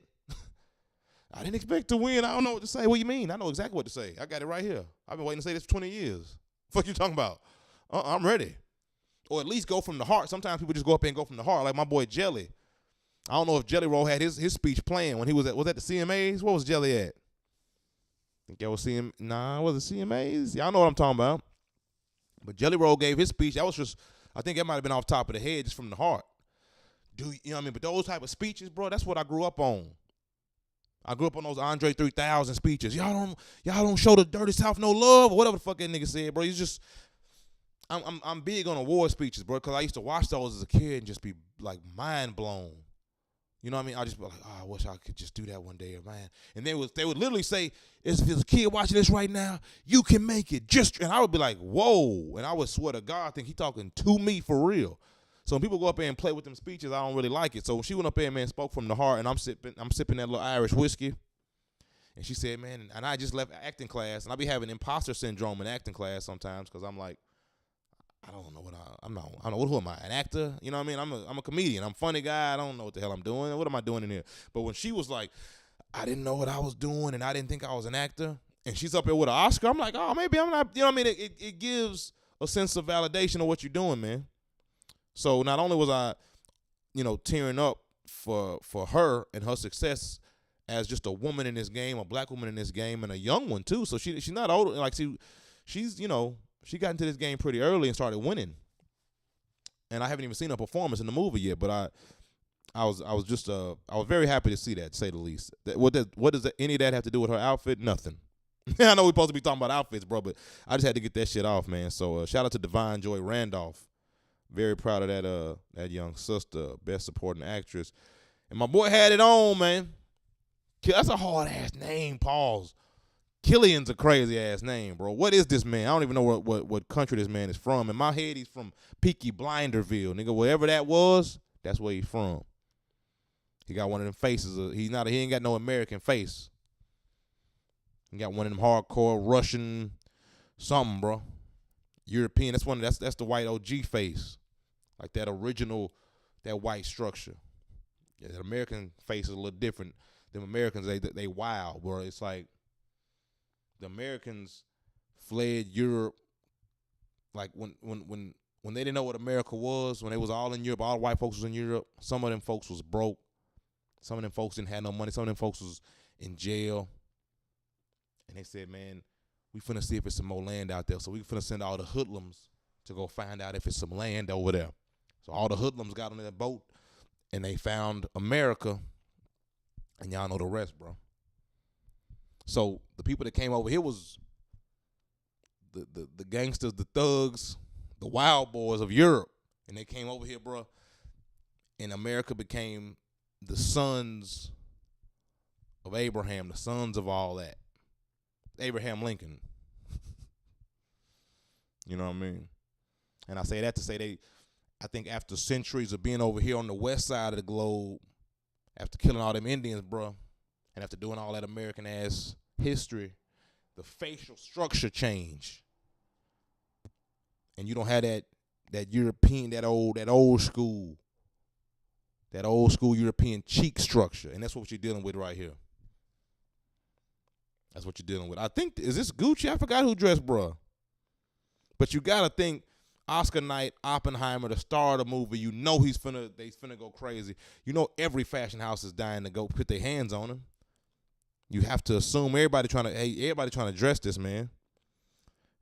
I didn't expect to win. I don't know what to say. What you mean? I know exactly what to say. I got it right here. I've been waiting to say this for 20 years. Fuck you talking about? I'm ready. Or at least go from the heart. Sometimes people just go up and go from the heart. Like my boy Jelly. I don't know if Jelly Roll had his speech playing when he was at the CMAs? What was Jelly at? I think that was was it CMAs? Y'all know what I'm talking about. But Jelly Roll gave his speech. That was just, I think that might have been off the top of the head, just from the heart. You know what I mean? But those type of speeches, bro, that's what I grew up on. I grew up on those Andre 3000 speeches. Y'all don't show the dirty South no love, or whatever the fuck that nigga said, bro. He's just, I'm big on award speeches, bro, because I used to watch those as a kid and just be like mind blown. You know what I mean? I just be like, oh, I wish I could just do that one day, man. And they would literally say, if there's a kid watching this right now, you can make it. And I would be like, whoa. And I would swear to God, I think he talking to me for real. So when people go up there and play with them speeches, I don't really like it. So when she went up there, man, spoke from the heart, and I'm sipping that little Irish whiskey. And she said, man, and I just left acting class, and I be having imposter syndrome in acting class sometimes, because I'm like, I don't know who am I, an actor? You know what I mean? I'm a comedian. I'm a funny guy. I don't know what the hell I'm doing. What am I doing in here? But when she was like, I didn't know what I was doing, and I didn't think I was an actor, and she's up here with an Oscar, I'm like, oh, maybe I'm not. You know what I mean? It gives a sense of validation of what you're doing, man. So not only was I, tearing up for her and her success as just a woman in this game, a black woman in this game, and a young one too. So she's not old. Like she's she got into this game pretty early and started winning. And I haven't even seen her performance in the movie yet, but I was very happy to see that, to say the least. What does any of that have to do with her outfit? Nothing. I know we're supposed to be talking about outfits, bro, but I just had to get that shit off, man. So shout out to Divine Joy Randolph. Very proud of that young sister, best supporting actress. And my boy had it on, man. That's a hard-ass name, pause. Cillian's a crazy-ass name, bro. What is this man? I don't even know what country this man is from. In my head, he's from Peaky Blinderville. Nigga, wherever that was, that's where he's from. He got one of them faces. He ain't got no American face. He got one of them hardcore Russian something, bro. European. That's the white OG face. Like that original, that white structure. Yeah, the American face is a little different. Them Americans, they wild, bro. It's like the Americans fled Europe. Like when they didn't know what America was, when they was all in Europe, all the white folks was in Europe. Some of them folks was broke. Some of them folks didn't have no money. Some of them folks was in jail. And they said, man, we finna see if it's some more land out there. So we finna send all the hoodlums to go find out if it's some land over there. So all the hoodlums got on that boat, and they found America. And y'all know the rest, bro. So the people that came over here was the gangsters, the thugs, the wild boys of Europe. And they came over here, bro, and America became the sons of Abraham, the sons of all that. Abraham Lincoln. You know what I mean? And I say that to say I think after centuries of being over here on the west side of the globe, after killing all them Indians, bro, and after doing all that American-ass history, the facial structure changed. And you don't have that European, that old school European cheek structure. And that's what you're dealing with right here. That's what you're dealing with. I think, is this Gucci? I forgot who dressed, bro. But you got to think, Oscar night, Oppenheimer, the star of the movie, you know they finna go crazy. You know every fashion house is dying to go put their hands on him. You have to assume everybody trying to dress this man.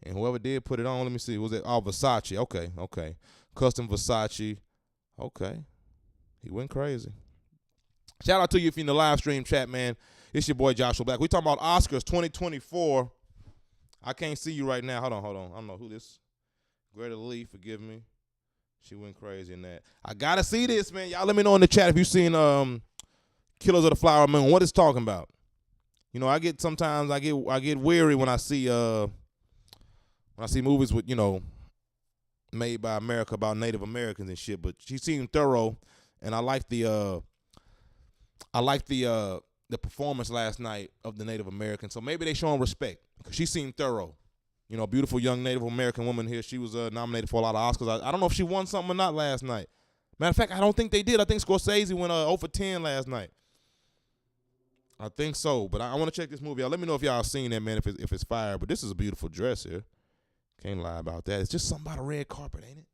And whoever did put it on, let me see, was it? Oh, Versace. Okay. Custom Versace. Okay. He went crazy. Shout out to you if you're in the live stream chat, man. It's your boy Joshua Black. We talking about Oscars 2024. I can't see you right now. Hold on. I don't know who this. Greta Lee, forgive me. She went crazy in that. I gotta see this, man. Y'all let me know in the chat if you seen Killers of the Flower Moon. What it's talking about. You know, I get weary when I see movies with, you know, made by America about Native Americans and shit. But she seemed thorough, and I like the performance last night of the Native Americans. So maybe they showing respect because she seemed thorough. You know, beautiful young Native American woman here. She was nominated for a lot of Oscars. I don't know if she won something or not last night. Matter of fact, I don't think they did. I think Scorsese went 0 for 10 last night. I think so, but I want to check this movie out. Let me know if y'all seen that, man, if it's fire. But this is a beautiful dress here. Can't lie about that. It's just something about a red carpet, ain't it?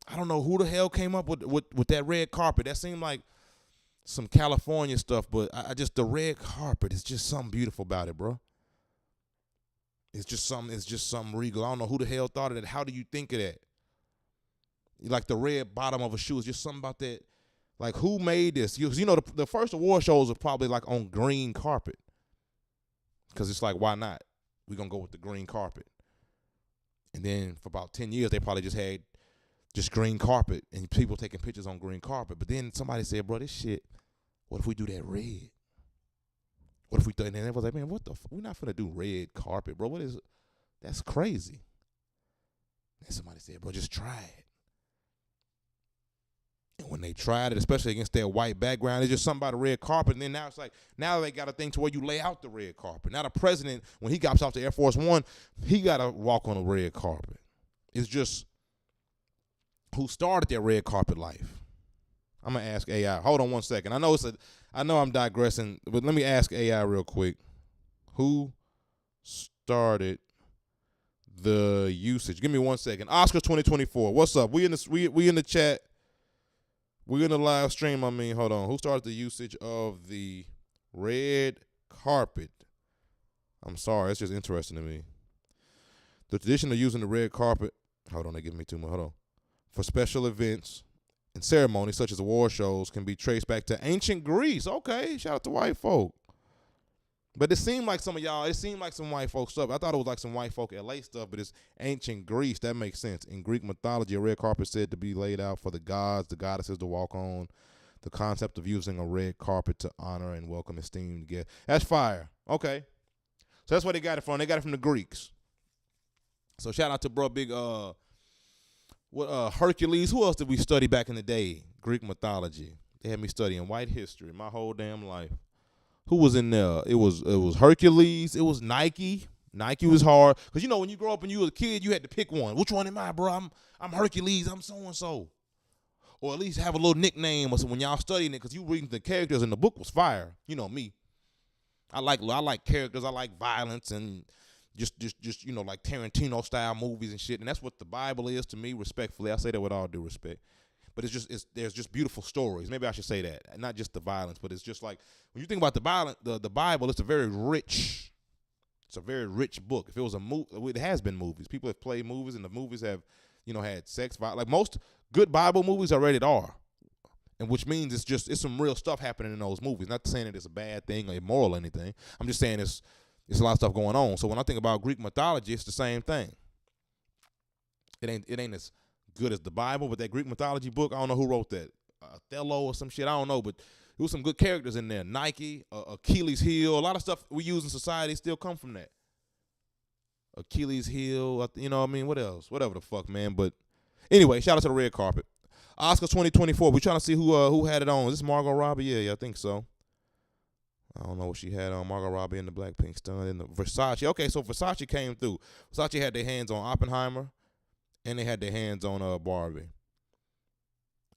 I don't know who the hell came up with that red carpet. That seemed like some California stuff, but the red carpet is just something beautiful about it, bro. It's just something regal. I don't know who the hell thought of that. How do you think of that? Like the red bottom of a shoe is just something about that. Like, who made this? You know, the first award shows are probably like on green carpet. Because it's like, why not? We're going to go with the green carpet. And then for about 10 years, they probably just had just green carpet and people taking pictures on green carpet. But then somebody said, bro, this shit, what if we do that red? What if we, and then it was like, man, we're not finna do red carpet, bro. What is it? That's crazy. And somebody said, bro, just try it. And when they tried it, especially against that white background, it's just something about a red carpet. And then now it's like, now they got a thing to where you lay out the red carpet. Now the president, when he hops off the Air Force One, he got to walk on a red carpet. It's just who started that red carpet life. I'm going to ask AI. Hold on one second. I know I'm digressing, but let me ask AI real quick. Who started the usage? Give me 1 second. Oscars 2024. What's up? We in the chat. We in the live stream. Hold on. Who started the usage of the red carpet? I'm sorry. It's just interesting to me. The tradition of using the red carpet. Hold on. They give me too much. Hold on. For special events and ceremonies such as award shows can be traced back to ancient Greece. Okay, shout out to white folk. But it seemed like some white folk stuff. I thought it was like some white folk LA stuff, but it's ancient Greece. That makes sense. In Greek mythology, a red carpet is said to be laid out for the gods, the goddesses to walk on. The concept of using a red carpet to honor and welcome esteemed guests. That's fire. Okay. So that's where they got it from. They got it from the Greeks. So shout out to bro, big Hercules. Who else did we study back in the day? Greek mythology. They had me studying white history my whole damn life. Who was in there? It was Hercules. It was Nike. Nike was hard because you know when you grow up and you was a kid, you had to pick one. Which one am I, bro? I'm Hercules. I'm so and so, or at least have a little nickname or something when y'all studying it because you reading the characters in the book was fire. You know me. I like characters. I like violence and just you know like Tarantino style movies and shit. And that's what the Bible is to me. Respectfully, I say that with all due respect. But there's just beautiful stories. Maybe I should say that, not just the violence, but it's just like when you think about the Bible, it's a very rich book. If it was a movie, it has been movies. People have played movies, and the movies have, you know, had sex. Like most good Bible movies are rated R, and which means it's some real stuff happening in those movies. Not saying that it's a bad thing or immoral or anything. I'm just saying it's a lot of stuff going on. So when I think about Greek mythology, it's the same thing. It ain't as good as the Bible, but that Greek mythology book, I don't know who wrote that. Othello or some shit, I don't know, but there was some good characters in there. Nike, Achilles heel, a lot of stuff we use in society still come from that. Achilles heel, you know what I mean? What else? Whatever the fuck, man. But anyway, shout out to the red carpet. Oscars 2024. We trying to see who had it on. Is this Margot Robbie? Yeah, I think so. I don't know what she had on. Margot Robbie in the Blackpink stunt and the Versace. Okay, so Versace came through. Versace had their hands on Oppenheimer, and they had their hands on Barbie.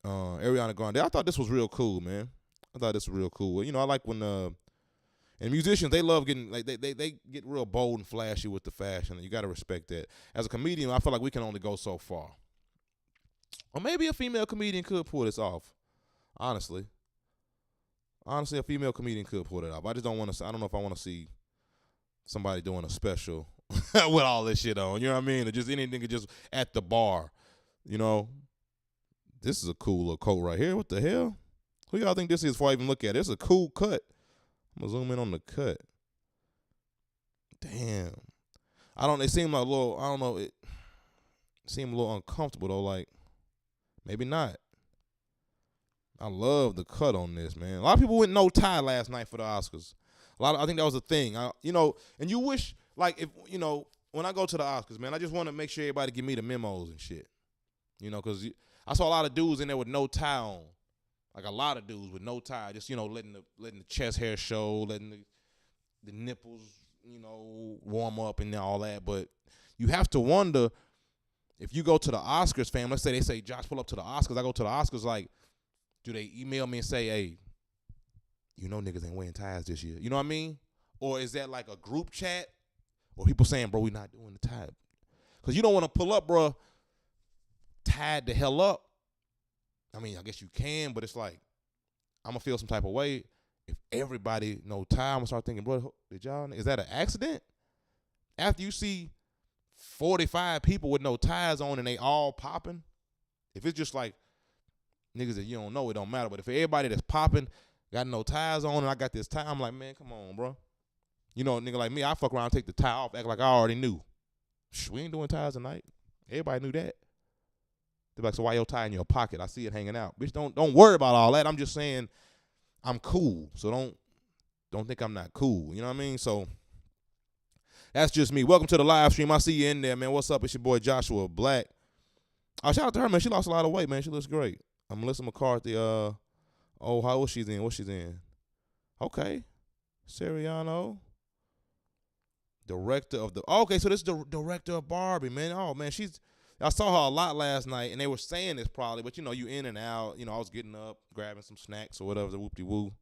Ariana Grande. I thought this was real cool, man. I thought this was real cool. You know, I like when and musicians, they love getting, like, they get real bold and flashy with the fashion, and you got to respect that. As a comedian, I feel like we can only go so far. Or maybe a female comedian could pull this off, honestly. Honestly, a female comedian could pull it off. I just don't want to, I don't know if I want to see somebody doing a special with all this shit on, you know what I mean? Or just any nigga just at the bar, you know? This is a cool little coat right here. What the hell? Who y'all think this is before I even look at it? It's a cool cut. I'm going to zoom in on the cut. Damn. It seemed like a little, I don't know, it seemed a little uncomfortable though, like, maybe not. I love the cut on this, man. A lot of people went no tie last night for the Oscars. I think that was a thing. You know, and you wish, like, if, you know, when I go to the Oscars, man, I just want to make sure everybody give me the memos and shit. You know, because I saw a lot of dudes in there with no tie on. Like a lot of dudes with no tie, just, you know, letting the chest hair show, letting the nipples, you know, warm up and all that. But you have to wonder, if you go to the Oscars, fam, let's say they say, Josh, pull up to the Oscars. I go to the Oscars, like, do they email me and say, hey, you know niggas ain't wearing ties this year? You know what I mean? Or is that like a group chat? Or people saying, bro, we not doing the tie? Because you don't want to pull up, bro, tied the hell up. I mean, I guess you can, but it's like, I'm going to feel some type of way. If everybody no tie, I'm going to start thinking, bro, is that an accident? After you see 45 people with no ties on and they all popping, if it's just like niggas that you don't know, it don't matter. But if everybody that's popping got no ties on and I got this tie, I'm like, man, come on, bro. You know, a nigga like me, I fuck around, take the tie off, act like I already knew. We ain't doing ties tonight. Everybody knew that. They're like, so why your tie in your pocket? I see it hanging out. Bitch, don't worry about all that. I'm just saying I'm cool. So don't think I'm not cool. You know what I mean? So that's just me. Welcome to the live stream. I see you in there, man. What's up? It's your boy Joshua Black. Oh, shout out to her, man. She lost a lot of weight, man. She looks great. Melissa McCarthy. How old she's in? What she's in? Okay. Seriano. Director of the. Okay, so this is the director of Barbie, man. Oh, man, I saw her a lot last night, and they were saying this probably, but, you know, you in and out. You know, I was getting up, grabbing some snacks or whatever, the whoop-de-woo.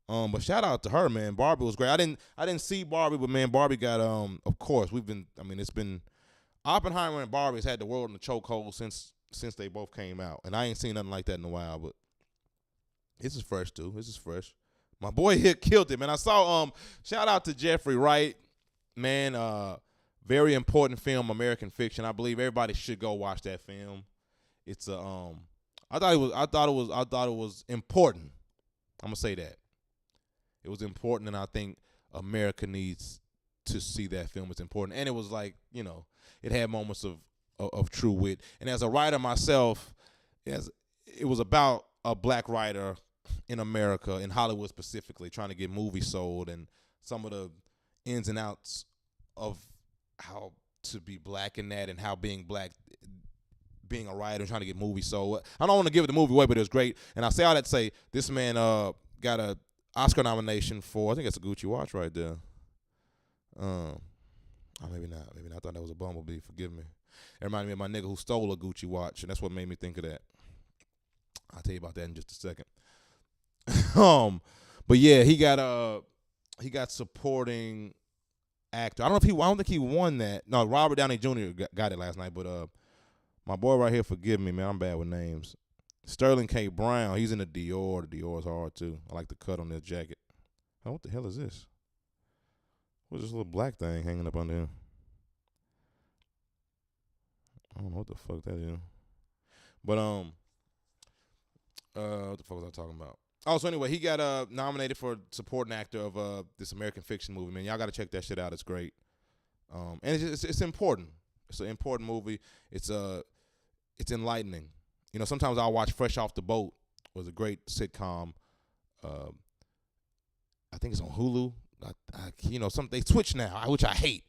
But shout out to her, man. Barbie was great. I didn't see Barbie, but, man, Barbie got, of course, it's been, Oppenheimer and Barbie has had the world in the chokehold since they both came out. And I ain't seen nothing like that in a while, but this is fresh, too. This is fresh. My boy here killed it, man. I saw, shout out to Jeffrey Wright, man, very important film, American Fiction. I believe everybody should go watch that film. It's I thought it was important. I'm gonna say that. It was important, and I think America needs to see that film. It's important. And it was like, you know, it had moments of true wit. And as a writer myself, it was about a black writer in America, in Hollywood specifically, trying to get movies sold and some of the ins and outs of how to be black in that and how being black, being a writer and trying to get movies sold. I don't want to give the movie away, but it was great. And I say all that to say this man got a Oscar nomination for, I think it's a Gucci watch right there. Maybe not. I thought that was a Bumblebee. Forgive me. It reminded me of my nigga who stole a Gucci watch, and that's what made me think of that. I'll tell you about that in just a second. But yeah, he got supporting actor. I don't think he won that. No, Robert Downey Jr. got it last night, but my boy right here, forgive me, man, I'm bad with names. Sterling K. Brown, he's in the Dior. The Dior's hard too. I like the cut on this jacket. Oh, what the hell is this? What's this little black thing hanging up under him? I don't know what the fuck that is. But what the fuck was I talking about? Oh, so anyway, he got nominated for supporting actor of this American Fiction movie, man. Y'all got to check that shit out. It's great. And it's important. It's an important movie. It's it's enlightening. You know, sometimes I'll watch Fresh Off the Boat. It was a great sitcom. I think it's on Hulu. You know, they switch now, which I hate.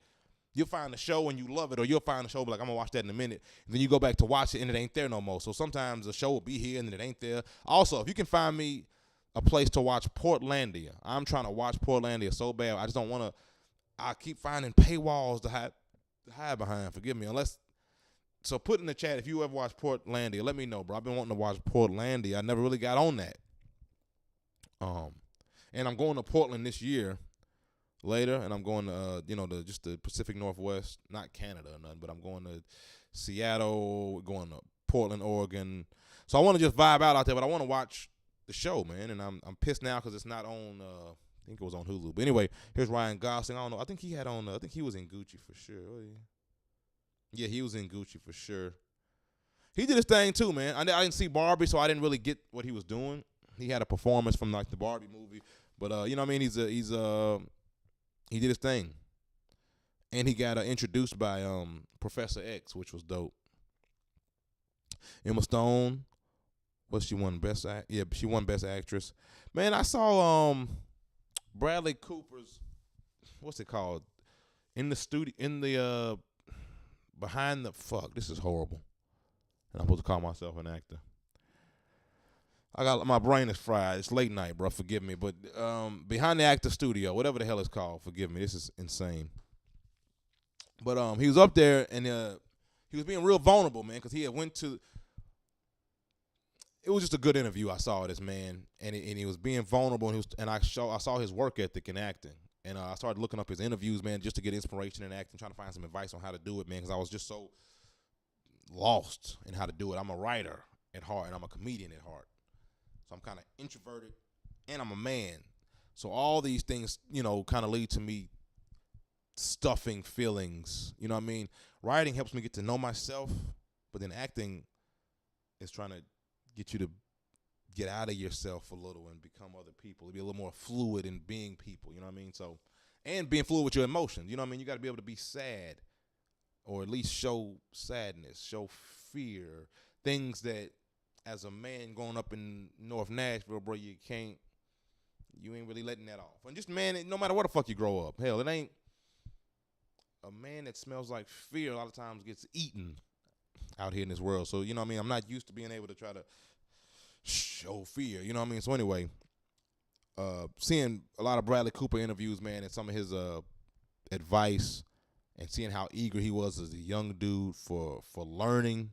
You'll find a show and you love it, or you'll find a show like, I'm going to watch that in a minute. And then you go back to watch it and it ain't there no more. So sometimes a show will be here and then it ain't there. Also, if you can find me a place to watch Portlandia, I'm trying to watch Portlandia so bad. I just don't want to. I keep finding paywalls to hide behind. Forgive me. So put in the chat if you ever watch Portlandia. Let me know, bro. I've been wanting to watch Portlandia. I never really got on that. And I'm going to Portland this year. Later, and I'm going to, just the Pacific Northwest, not Canada or nothing, but I'm going to Seattle, going to Portland, Oregon. So I want to just vibe out there, but I want to watch the show, man. And I'm pissed now because it's not on. I think it was on Hulu. But anyway, here's Ryan Gosling. I don't know. I think he had on. I think he was in Gucci for sure. Oh, yeah, he was in Gucci for sure. He did his thing too, man. I didn't see Barbie, so I didn't really get what he was doing. He had a performance from like the Barbie movie, but you know what I mean. He did his thing, and he got introduced by Professor X, which was dope. Emma Stone, she won Best she won Best Actress. Man, I saw Bradley Cooper's, what's it called? In the studio, behind the this is horrible. And I'm supposed to call myself an actor. My brain is fried. It's late night, bro. Forgive me. But behind the actor studio, whatever the hell it's called, forgive me. This is insane. But he was up there and he was being real vulnerable, man, because he had went to. It was just a good interview. I saw this man, and he was being vulnerable, and I saw his work ethic in acting, and I started looking up his interviews, man, just to get inspiration in acting, trying to find some advice on how to do it, man, because I was just so lost in how to do it. I'm a writer at heart, and I'm a comedian at heart. So I'm kind of introverted, and I'm a man. So all these things, kind of lead to me stuffing feelings. You know what I mean? Writing helps me get to know myself, but then acting is trying to get you to get out of yourself a little and become other people. To be a little more fluid in being people. You know what I mean? So, and being fluid with your emotions. You know what I mean? You got to be able to be sad, or at least show sadness, show fear, things that. As a man growing up in North Nashville, bro, you ain't really letting that off. And just, man, no matter where the fuck you grow up, hell, it ain't a man that smells like fear a lot of times gets eaten out here in this world. So, you know what I mean? I'm not used to being able to try to show fear, you know what I mean? So anyway, seeing a lot of Bradley Cooper interviews, man, and some of his advice, and seeing how eager he was as a young dude for learning.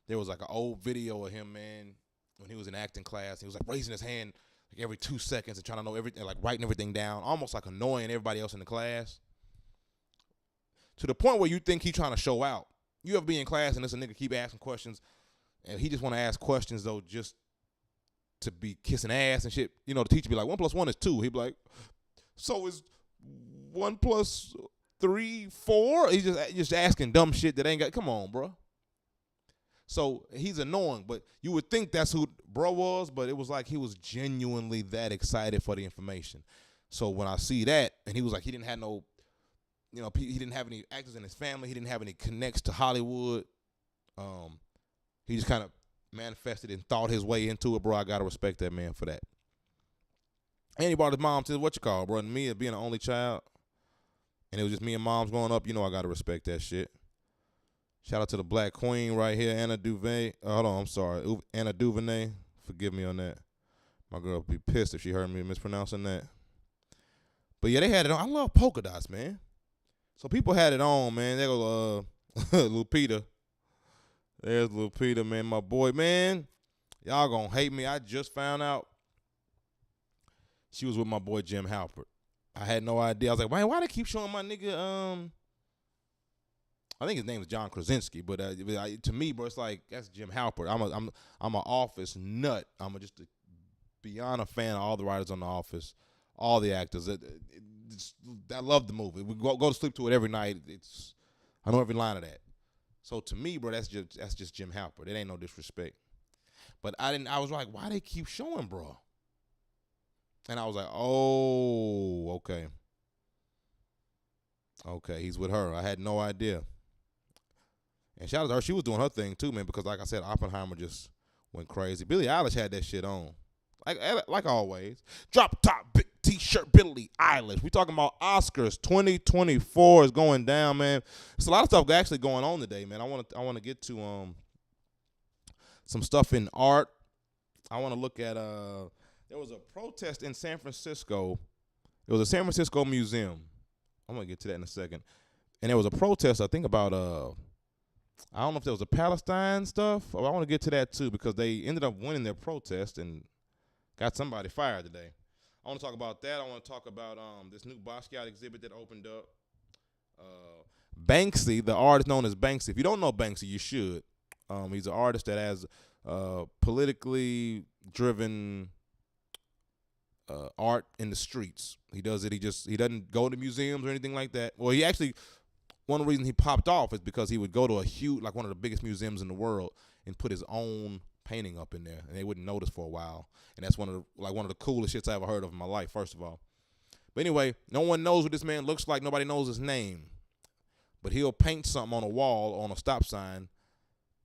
There was like an old video of him, man, when he was in acting class. He was like raising his hand like every 2 seconds and trying to know everything, like writing everything down, almost like annoying everybody else in the class. To the point where you think he's trying to show out. You ever be in class and this a nigga keep asking questions, and he just want to ask questions though just to be kissing ass and shit. You know, the teacher be like, 1 + 1 is 2. He be like, so is 1 + 3 4? He's just asking dumb shit that ain't got. Come on, bro. So he's annoying, but you would think that's who bro was, but it was like he was genuinely that excited for the information. So when I see that, and he was like, he didn't have no, he didn't have any actors in his family. He didn't have any connects to Hollywood. He just kind of manifested and thought his way into it, bro. I got to respect that man for that. And he brought his mom to bro, and me being an only child, and it was just me and moms growing up, I got to respect that shit. Shout out to the Black Queen right here, Anna Duvernay. Hold on, I'm sorry. Anna Duvernay. Forgive me on that. My girl would be pissed if she heard me mispronouncing that. But yeah, they had it on. I love polka dots, man. So people had it on, man. There go Lupita. There's Lupita, man. My boy, man. Y'all gonna hate me. I just found out she was with my boy Jim Halpert. I had no idea. I was like, why they keep showing my nigga, I think his name is John Krasinski, but to me, bro, it's like that's Jim Halpert. I'm an Office nut. I'm just beyond a fan of all the writers on The Office, all the actors. I love the movie. We go to sleep to it every night. I know every line of that. So to me, bro, that's just Jim Halpert. It ain't no disrespect. But I was like, why they keep showing, bro? And I was like, oh, okay. Okay, he's with her. I had no idea. And shout out to her. She was doing her thing too, man, because like I said, Oppenheimer just went crazy. Billie Eilish had that shit on. Like always. Drop top, big T-shirt, Billie Eilish. We talking about Oscars 2024 is going down, man. There's a lot of stuff actually going on today, man. I want to get to some stuff in art. I want to look at there was a protest in San Francisco. It was a San Francisco museum. I'm gonna get to that in a second. And there was a protest, I think about I don't know if there was a Palestine stuff. Or I want to get to that too because they ended up winning their protest and got somebody fired today. I want to talk about that. I want to talk about this new Basquiat exhibit that opened up. Banksy, the artist known as Banksy. If you don't know Banksy, you should. He's an artist that has politically driven art in the streets. He does it. He doesn't go to museums or anything like that. Well, he actually, one of the reasons he popped off is because he would go to one of the biggest museums in the world and put his own painting up in there, and they wouldn't notice for a while. And that's one of the coolest shits I ever heard of in my life, first of all. But anyway, no one knows what this man looks like. Nobody knows his name. But he'll paint something on a wall, on a stop sign,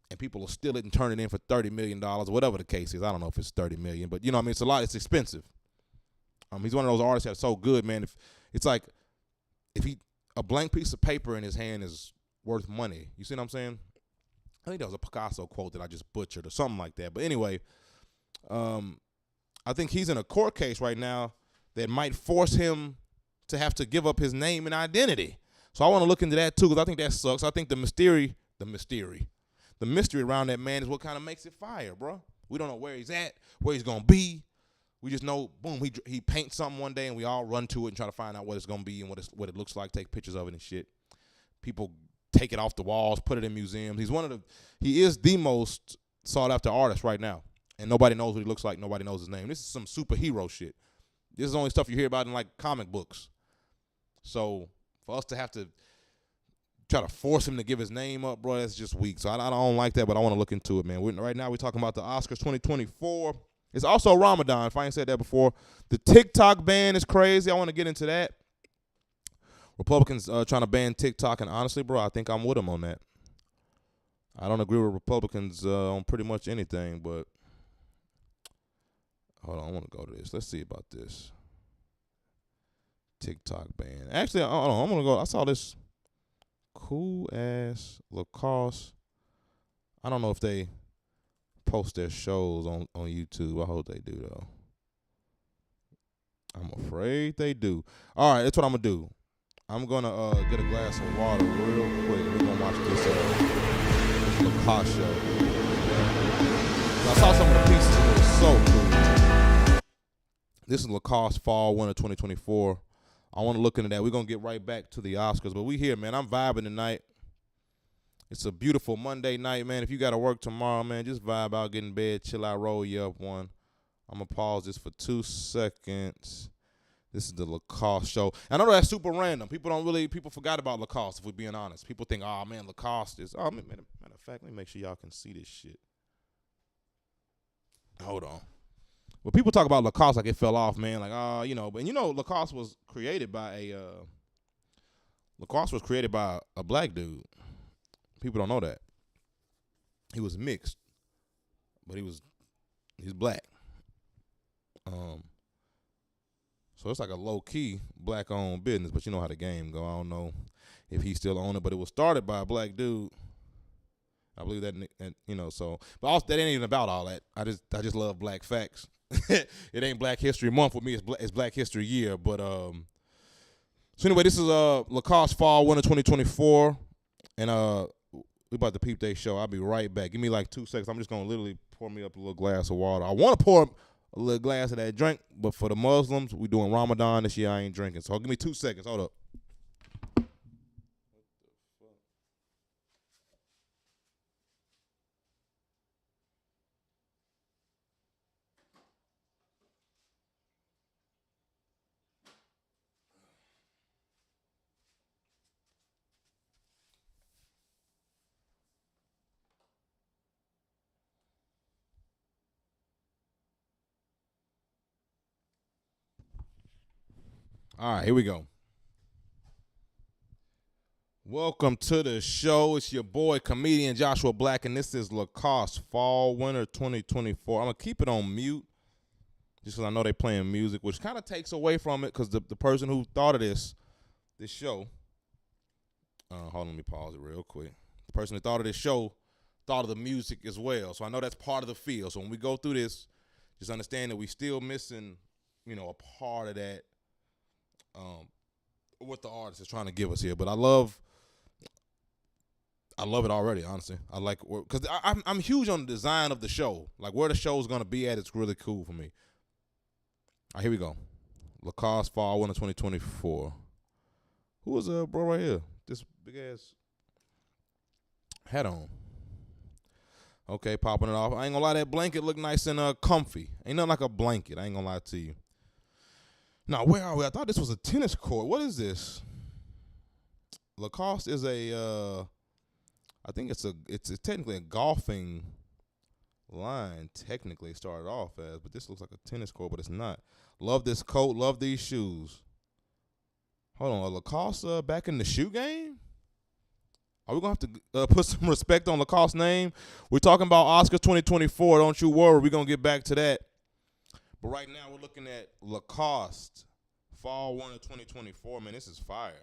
and people will steal it and turn it in for $30 million, whatever the case is. I don't know if it's $30 million, but you know what I mean? It's a lot. It's expensive. He's one of those artists that's so good, man. If a blank piece of paper in his hand is worth money. You see what I'm saying? I think that was a Picasso quote that I just butchered or something like that. But anyway, I think he's in a court case right now that might force him to have to give up his name and identity. So I want to look into that too because I think that sucks. I think the mystery around that man is what kind of makes it fire, bro. We don't know where he's at, where he's going to be. We just know, boom, he paints something one day and we all run to it and try to find out what it's going to be and what it looks like, take pictures of it and shit. People take it off the walls, put it in museums. He is the most sought after artist right now. And nobody knows what he looks like. Nobody knows his name. This is some superhero shit. This is only stuff you hear about in like comic books. So for us to have to try to force him to give his name up, bro, that's just weak. So I don't like that, but I want to look into it, man. Right now we're talking about the Oscars 2024. It's also Ramadan, if I ain't said that before. The TikTok ban is crazy. I want to get into that. Republicans trying to ban TikTok, and honestly, bro, I think I'm with them on that. I don't agree with Republicans on pretty much anything, but hold on, I want to go to this. Let's see about this TikTok ban. Actually, hold on, I'm going to go. I saw this cool-ass Lacoste. I don't know if they post their shows on YouTube. I hope they do, though. I'm afraid they do. All right, that's what I'm going to do. I'm going to get a glass of water real quick. We're going to watch this Lacoste show. I saw some of the pieces. It was so cool. This is Lacoste Fall Winter 2024. I want to look into that. We're going to get right back to the Oscars. But we here, man. I'm vibing tonight. It's a beautiful Monday night, man. If you got to work tomorrow, man, just vibe out, get in bed, chill out, roll you up one. I'm going to pause this for 2 seconds. This is the Lacoste show. I know that's super random. People forgot about Lacoste, if we're being honest. People think, oh, man, Lacoste is, matter of fact, let me make sure y'all can see this shit. Hold on. Well, people talk about Lacoste like it fell off, man. Like, but Lacoste was created by a black dude. People don't know that. He was mixed, but he's black. So it's like a low-key black-owned business, but you know how the game go. I don't know if he still own it, but it was started by a black dude. I believe that, so. But also, that ain't even about all that. I just love black facts. It ain't Black History Month with me. It's Black History Year. But so anyway, this is Lacoste Fall Winter 2024, and we about to peep their show. I'll be right back. Give me like 2 seconds. I'm just gonna literally pour me up a little glass of water. I want to pour a little glass of that drink, but for the Muslims, we doing Ramadan this year. I ain't drinking, so give me 2 seconds. Hold up. All right, here we go. Welcome to the show. It's your boy, comedian Joshua Black, and this is Lacoste Fall Winter 2024. I'm going to keep it on mute just because I know they're playing music, which kind of takes away from it because the person who thought of this show, hold on, let me pause it real quick. The person who thought of this show thought of the music as well, so I know that's part of the feel. So when we go through this, just understand that we still missing, a part of that, what the artist is trying to give us here. But I love it already, honestly. I like, because I'm huge on the design of the show. Like, where the show's going to be at, it's really cool for me. All right, here we go. Lacoste Fall Winter 2024. Who was bro right here? This big-ass hat on. Okay, popping it off. I ain't going to lie, that blanket look nice and comfy. Ain't nothing like a blanket. I ain't going to lie to you. Now, where are we? I thought this was a tennis court. What is this? Lacoste is I think it's technically a golfing line, technically started off as, but this looks like a tennis court, but it's not. Love this coat, love these shoes. Hold on, Lacoste back in the shoe game? Are we going to have to put some respect on Lacoste's name? We're talking about Oscars 2024, don't you worry, we're going to get back to that. But right now we're looking at Lacoste Fall Winter 2024. Man, this is fire.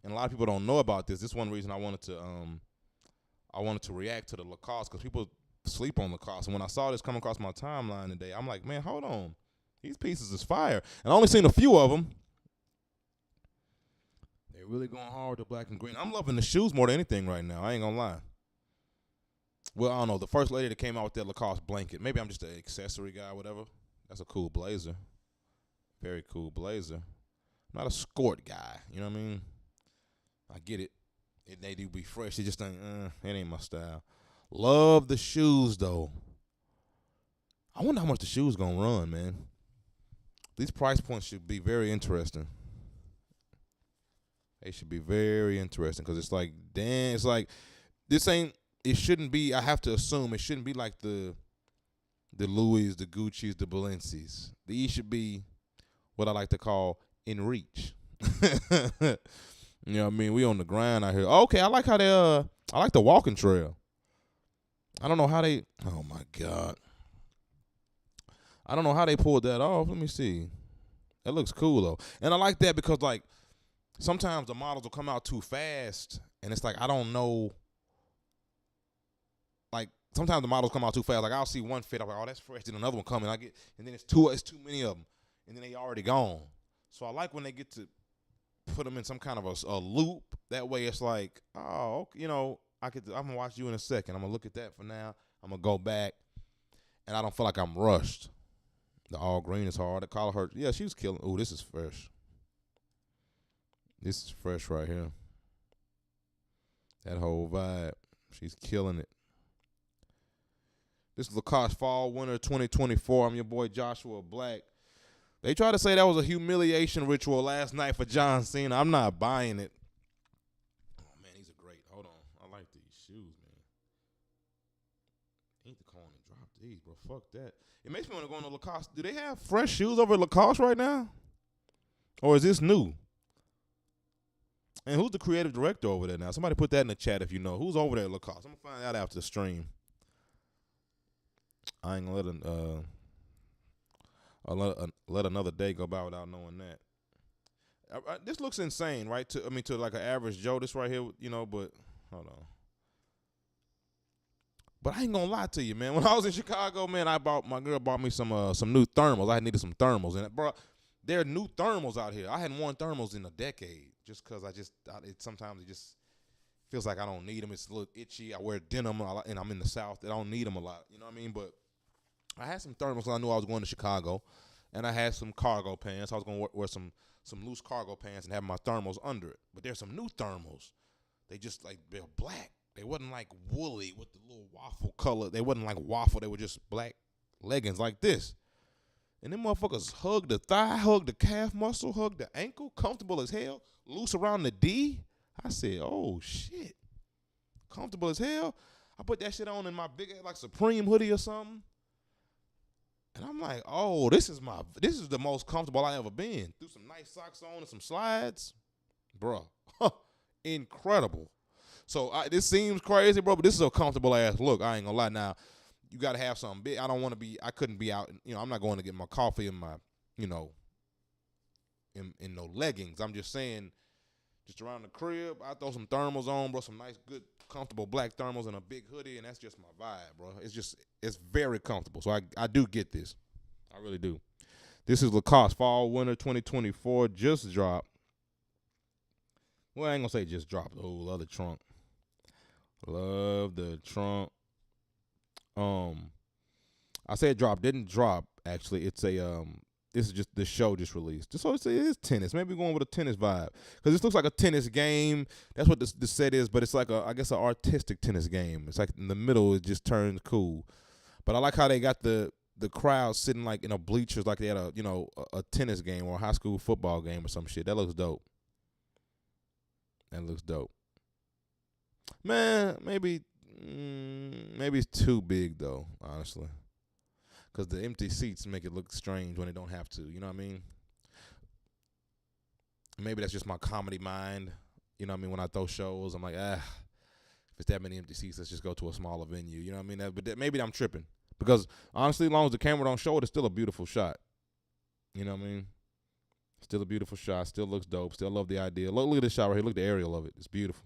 And a lot of people don't know about this. This is one reason I wanted to react to the Lacoste, because people sleep on Lacoste. And when I saw this come across my timeline today, I'm like, man, hold on. These pieces is fire. And I only seen a few of them. They're really going hard with the black and green. I'm loving the shoes more than anything right now. I ain't going to lie. Well, I don't know. The first lady that came out with that Lacoste blanket, maybe I'm just an accessory guy or whatever. That's a cool blazer. Very cool blazer. I'm not a skort guy. You know what I mean? I get it. They do be fresh. They just think, it ain't my style. Love the shoes, though. I wonder how much the shoes going to run, man. These price points should be very interesting. They should be very interesting because it's like, damn, it's like, it shouldn't be, I have to assume, it shouldn't be like the Louis, the Gucci's, the Balenci's. These should be what I like to call in reach. You know what I mean? We on the grind out here. Okay, I like how they I like the walking trail. I don't know how they, oh my God. I don't know how they pulled that off. Let me see. That looks cool though. And I like that because like sometimes the models will come out too fast and it's like I don't know. Like sometimes the models come out too fast. Like I'll see one fit, I'm like, oh, that's fresh. Then another one coming. And then it's too many of them. And then they already gone. So I like when they get to put them in some kind of a loop. That way it's like, oh, I'm gonna watch you in a second. I'm gonna look at that for now. I'm gonna go back, and I don't feel like I'm rushed. The all green is hard. The collar hurt. Yeah, she was killing. Ooh, this is fresh. This is fresh right here. That whole vibe. She's killing it. This is Lacoste Fall Winter 2024. I'm your boy Joshua Black. They tried to say that was a humiliation ritual last night for John Cena. I'm not buying it. Oh, man, these are great. Hold on. I like these shoes, man. Ain't the calling and drop these, bro. Fuck that. It makes me want to go into Lacoste. Do they have fresh shoes over at Lacoste right now? Or is this new? And who's the creative director over there now? Somebody put that in the chat if you know. Who's over there at Lacoste? I'm going to find out after the stream. I ain't going to let another day go by without knowing that. This looks insane, right? To like an average Joe, this right here, but hold on. But I ain't gonna lie to you, man. When I was in Chicago, man, my girl bought me some new thermals. I needed some thermals, and bro, there are new thermals out here. I hadn't worn thermals in a decade, just because sometimes it just feels like I don't need them. It's a little itchy. I wear denim, and I'm in the South. I don't need them a lot, you know what I mean? But I had some thermals. I knew I was going to Chicago, and I had some cargo pants. I was going to wear some loose cargo pants and have my thermals under it. But there's some new thermals. They just they're black. They wasn't like woolly with the little waffle color. They wasn't like waffle. They were just black leggings like this. And them motherfuckers hug the thigh, hug the calf muscle, hug the ankle, comfortable as hell, loose around the D. I said, oh, shit. Comfortable as hell. I put that shit on in my big, like, Supreme hoodie or something. And I'm like, oh, this is the most comfortable I ever been. Threw some nice socks on and some slides. Bruh. incredible. So this seems crazy, bro, but this is a comfortable ass look. I ain't gonna lie. Now, you gotta have something big. I couldn't be out. I'm not going to get my coffee in my, in no leggings. I'm just saying, just around the crib, I throw some thermals on, bro. Some nice, good, comfortable black thermals and a big hoodie, and that's just my vibe, bro. It's very comfortable. So I do get this. I really do. This is Lacoste Fall Winter 2024. Just dropped. Well, I ain't gonna say just dropped. Oh, love the trunk. Love the trunk. I said drop, didn't drop. Actually, it's a this is just the show just released. So it's tennis. Maybe going with a tennis vibe because this looks like a tennis game. That's what the set is, but it's like I guess an artistic tennis game. It's like in the middle, it just turns cool. But I like how they got the crowd sitting like in a bleachers, like they had a tennis game or a high school football game or some shit. That looks dope. That looks dope. Man, maybe it's too big though, honestly. Because the empty seats make it look strange when they don't have to. You know what I mean? Maybe that's just my comedy mind. You know what I mean? When I throw shows, I'm like, if it's that many empty seats, let's just go to a smaller venue. You know what I mean? But maybe I'm tripping. Because honestly, as long as the camera don't show it, it's still a beautiful shot. You know what I mean? Still a beautiful shot. Still looks dope. Still love the idea. Look at this shot right here. Look at the aerial of it. It's beautiful.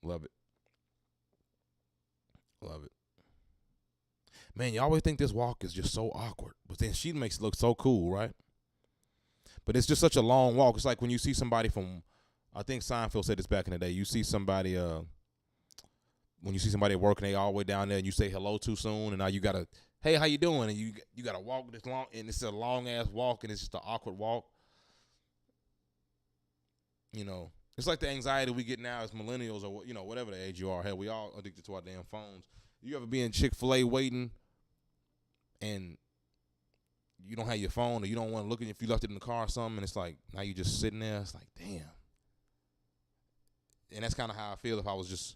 Love it. Love it. Man, you always think this walk is just so awkward, but then she makes it look so cool, right? But it's just such a long walk. It's like when you see somebody from, I think Seinfeld said this back in the day, you see somebody, when you see somebody at work and they all the way down there and you say hello too soon, and now you got to, hey, how you doing? And you got to walk this long, and it's a long-ass walk, and it's just an awkward walk. It's like the anxiety we get now as millennials or, whatever the age you are. Hell, we all addicted to our damn phones. You ever be in Chick-fil-A waiting and you don't have your phone or you don't want to look at it if you left it in the car or something, and it's like now you just sitting there. It's like, damn. And that's kind of how I feel if I was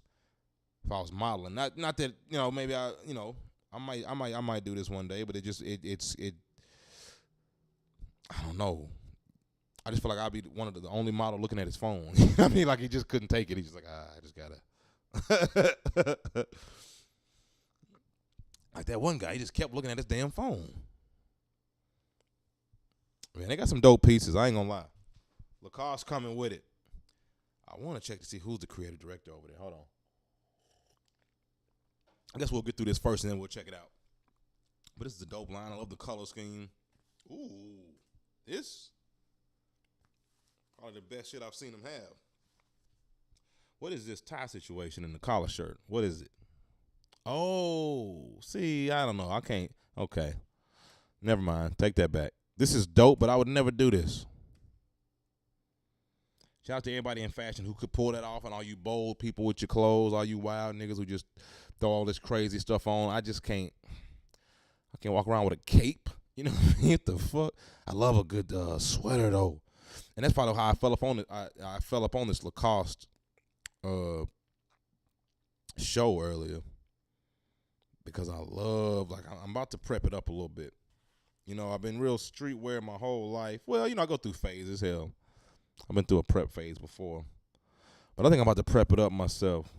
modeling. Not that, maybe I might do this one day, but it's I don't know. I just feel like I'll be one of the only model looking at his phone. You know what I mean? Like he just couldn't take it. He's just like, I just gotta. Like that one guy, he just kept looking at his damn phone. Man, they got some dope pieces. I ain't gonna lie. Lacoste coming with it. I want to check to see who's the creative director over there. Hold on. I guess we'll get through this first and then we'll check it out. But this is a dope line. I love the color scheme. Ooh, this probably the best shit I've seen them have. What is this tie situation in the collar shirt? What is it? Oh, see, I don't know. I can't. Okay. Never mind. Take that back. This is dope, but I would never do this. Shout out to everybody in fashion who could pull that off, and all you bold people with your clothes, all you wild niggas who just throw all this crazy stuff on. I just can't. I can't walk around with a cape. You know what I mean? What the fuck? I love a good sweater, though. And that's probably how I fell up on it. I fell up on this Lacoste show earlier. Because I love, I'm about to prep it up a little bit. I've been real streetwear my whole life. Well, I go through phases, hell. I've been through a prep phase before. But I think I'm about to prep it up myself.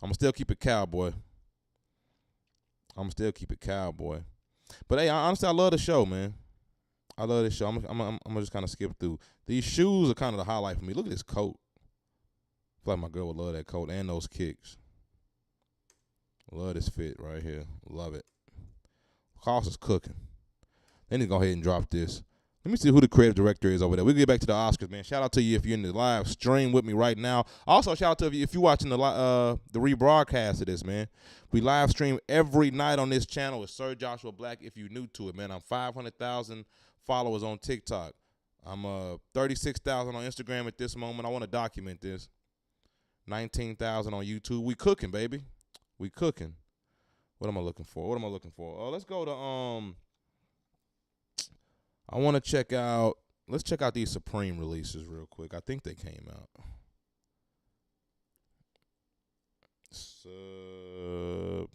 I'm going to still keep it cowboy. But, hey, honestly, I love the show, man. I love this show. I'm going to just kind of skip through. These shoes are kind of the highlight for me. Look at this coat. I feel like my girl would love that coat and those kicks. Love this fit right here. Love it. Cost is cooking. Then he's go ahead and drop this. Let me see who the creative director is over there. We'll get back to the Oscars, man. Shout out to you if you're in the live stream with me right now. Also, shout out to you if you're watching the rebroadcast of this, man. We live stream every night on this channel with Sir Joshua Black if you're new to it, man. I'm 500,000 followers on TikTok. I'm 36,000 on Instagram at this moment. I want to document this. 19,000 on YouTube. We cooking, baby. We cooking. What am I looking for? Let's go to I want to check out. Let's check out these Supreme releases real quick. I think they came out.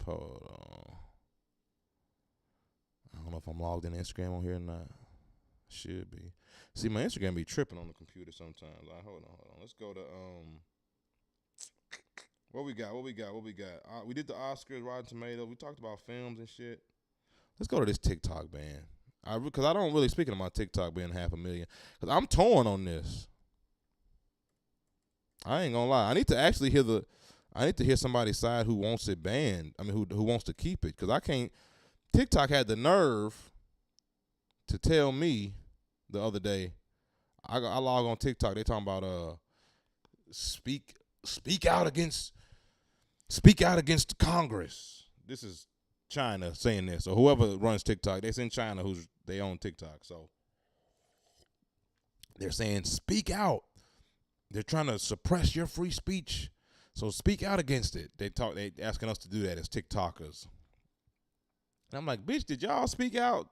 Hold on. I don't know if I'm logged in Instagram on here or not. Should be. See, my Instagram be tripping on the computer sometimes. Hold on. Let's go to what we got. We did the Oscars, Rotten Tomatoes. We talked about films and shit. Let's go to this TikTok ban. Because I don't really, speaking of my TikTok being 500,000, because I'm torn on this. I ain't gonna lie. I need to actually hear somebody's side who wants it banned. I mean, who wants to keep it. Because I can't. TikTok had the nerve to tell me the other day. I log on TikTok. They talking about speak out against Congress. This is China saying this, or whoever runs TikTok. They in China who's they own TikTok. So they're saying speak out. They're trying to suppress your free speech. So speak out against it. They asking us to do that as TikTokers. And I'm like, bitch, did y'all speak out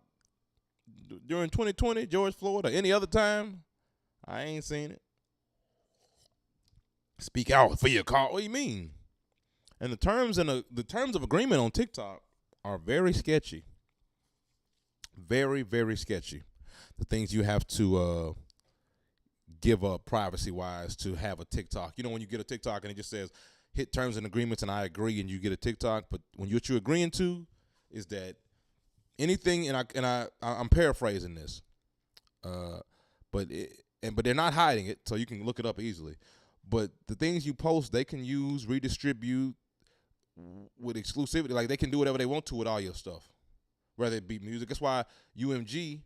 during 2020, George Floyd, or any other time? I ain't seen it. Speak out for your car. What do you mean? And the terms of agreement on TikTok are very sketchy. Very, very sketchy. The things you have to give up privacy-wise to have a TikTok. You know, when you get a TikTok and it just says, hit terms and agreements and I agree, and you get a TikTok, but what you're agreeing to is that anything, and I'm paraphrasing this, but they're not hiding it, so you can look it up easily. But the things you post, they can use, redistribute with exclusivity. Like, they can do whatever they want to with all your stuff, whether it be music. That's why UMG,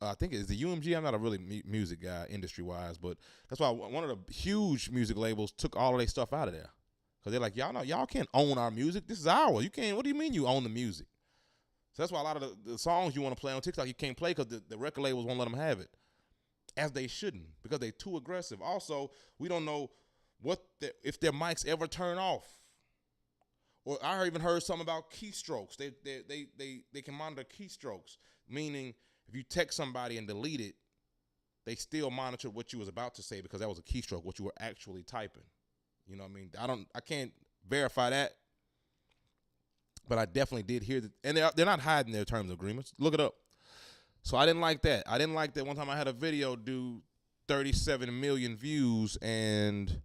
I think it's the UMG. I'm not a really music guy industry-wise, but that's why one of the huge music labels took all of their stuff out of there. Because they're like, y'all can't own our music. This is ours. You can't. What do you mean you own the music? So that's why a lot of the songs you want to play on TikTok, you can't play because the record labels won't let them have it. As they shouldn't, because they're too aggressive. Also, we don't know if their mics ever turn off. Or I even heard something about keystrokes. They can monitor keystrokes, meaning if you text somebody and delete it, they still monitor what you was about to say because that was a keystroke, what you were actually typing. You know what I mean? I can't verify that, but I definitely did hear that, and they're not hiding their terms of agreements. Look it up. So I didn't like that. I didn't like that one time I had a video do 37 million views and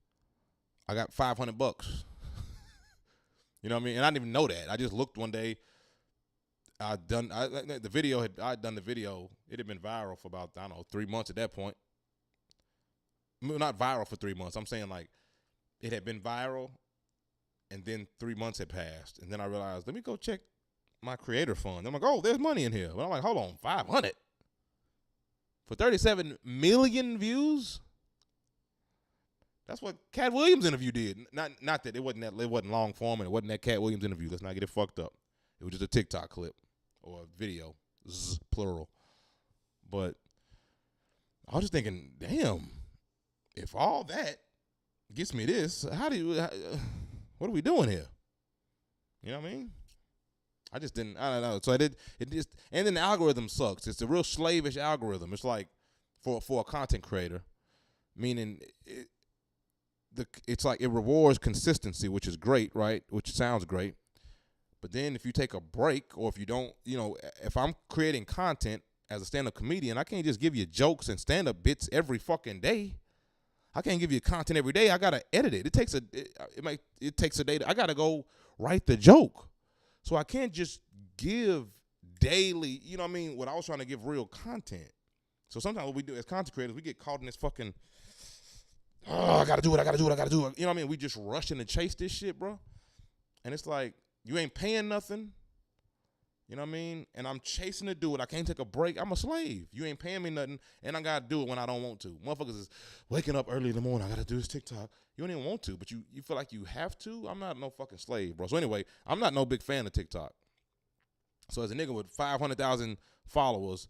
I got $500. You know what I mean? And I didn't even know that. I just looked one day. I'd done the video. It had been viral for about, 3 months at that point. Not viral for 3 months. I'm saying like it had been viral and then 3 months had passed. And then I realized, let me go check my creator fund. I'm like, oh, there's money in here. But I'm like, hold on, 500 for 37 million views. That's what Cat Williams' interview did. Not that it wasn't long form and it wasn't that Cat Williams interview. Let's not get it fucked up. It was just a TikTok clip or a video, plural. But I was just thinking, damn, if all that gets me this, what are we doing here? You know what I mean? I don't know. So it just, and then the algorithm sucks. It's a real slavish algorithm. It's like for a content creator, meaning it's like it rewards consistency, which is great, right? Which sounds great. But then if you take a break, or if you don't, if I'm creating content as a stand-up comedian, I can't just give you jokes and stand-up bits every fucking day. I can't give you content every day. I gotta edit it. It takes a day. I gotta go write the joke. So I can't just give daily, you know what I mean? What I was trying to give real content. So sometimes what we do as content creators, we get caught in this fucking, I gotta do it. You know what I mean? We just rushing to chase this shit, bro. And it's like, you ain't paying nothing. You know what I mean? And I'm chasing to do it. I can't take a break. I'm a slave. You ain't paying me nothing, and I gotta do it when I don't want to. Motherfuckers is waking up early in the morning. I gotta do this TikTok. You don't even want to, but you feel like you have to. I'm not no fucking slave, bro. So anyway, I'm not no big fan of TikTok. So as a nigga with 500,000 followers,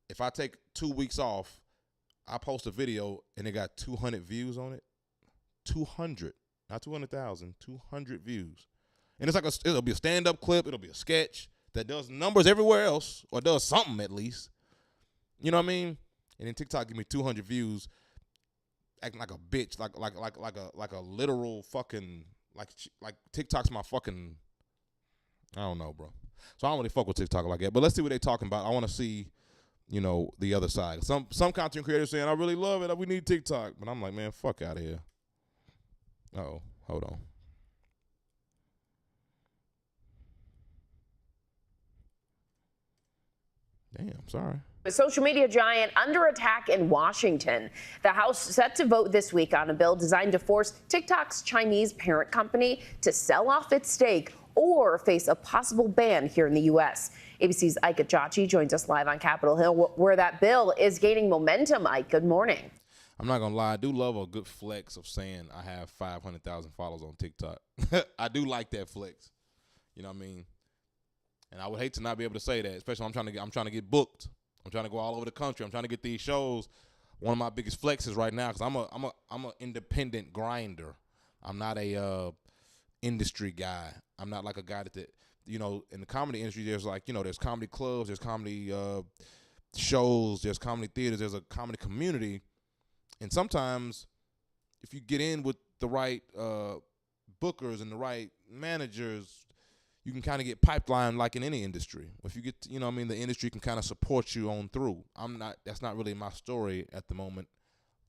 if I take 2 weeks off, I post a video and it got 200 views on it. 200, not 200,000, 200 views. And it's like it'll be a stand-up clip. It'll be a sketch that does numbers everywhere else, or does something at least. You know what I mean? And then TikTok give me 200 views, acting like a bitch, like a literal fucking like TikTok's my fucking, I don't know, bro. So I don't really fuck with TikTok like that. But let's see what they talking about. I want to see you know, the other side. Some content creators saying, I really love it, we need TikTok. But I'm like, man, fuck out of here. Uh-oh, hold on. Damn, sorry. The social media giant under attack in Washington. The House set to vote this week on a bill designed to force TikTok's Chinese parent company to sell off its stake or face a possible ban here in the U.S. ABC's Ike Gatwa joins us live on Capitol Hill, where that bill is gaining momentum. Ike, good morning. I'm not going to lie. I do love a good flex of saying I have 500,000 followers on TikTok. I do like that flex. You know what I mean? And I would hate to not be able to say that, especially when I'm trying to get booked. I'm trying to go all over the country. I'm trying to get these shows. One of my biggest flexes right now, because I'm a independent grinder. I'm not a industry guy. I'm not like a guy that you know, in the comedy industry, there's like, you know, there's comedy clubs, there's comedy shows, there's comedy theaters, there's a comedy community. And sometimes if you get in with the right bookers and the right managers, you can kind of get pipeline like in any industry. If you get, you know what I mean, the industry can kind of support you on through. That's not really my story at the moment.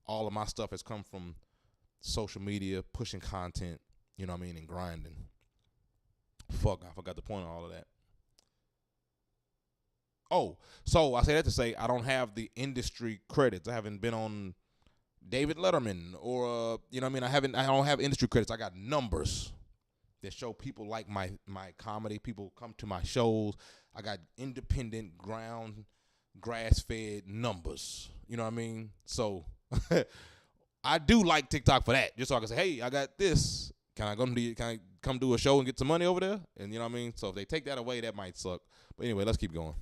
All of my stuff has come from social media, pushing content, you know what I mean, and grinding. Fuck, I forgot the point of all of that. Oh, so I say that to say I don't have the industry credits. I haven't been on David Letterman or, you know what I mean, I don't have industry credits. I got numbers that show people like my comedy. People come to my shows. I got independent, grass-fed numbers. You know what I mean? So I do like TikTok for that. Just so I can say, hey, I got this. Can I come do a show and get some money over there? And you know what I mean? So if they take that away, that might suck. But anyway, let's keep going.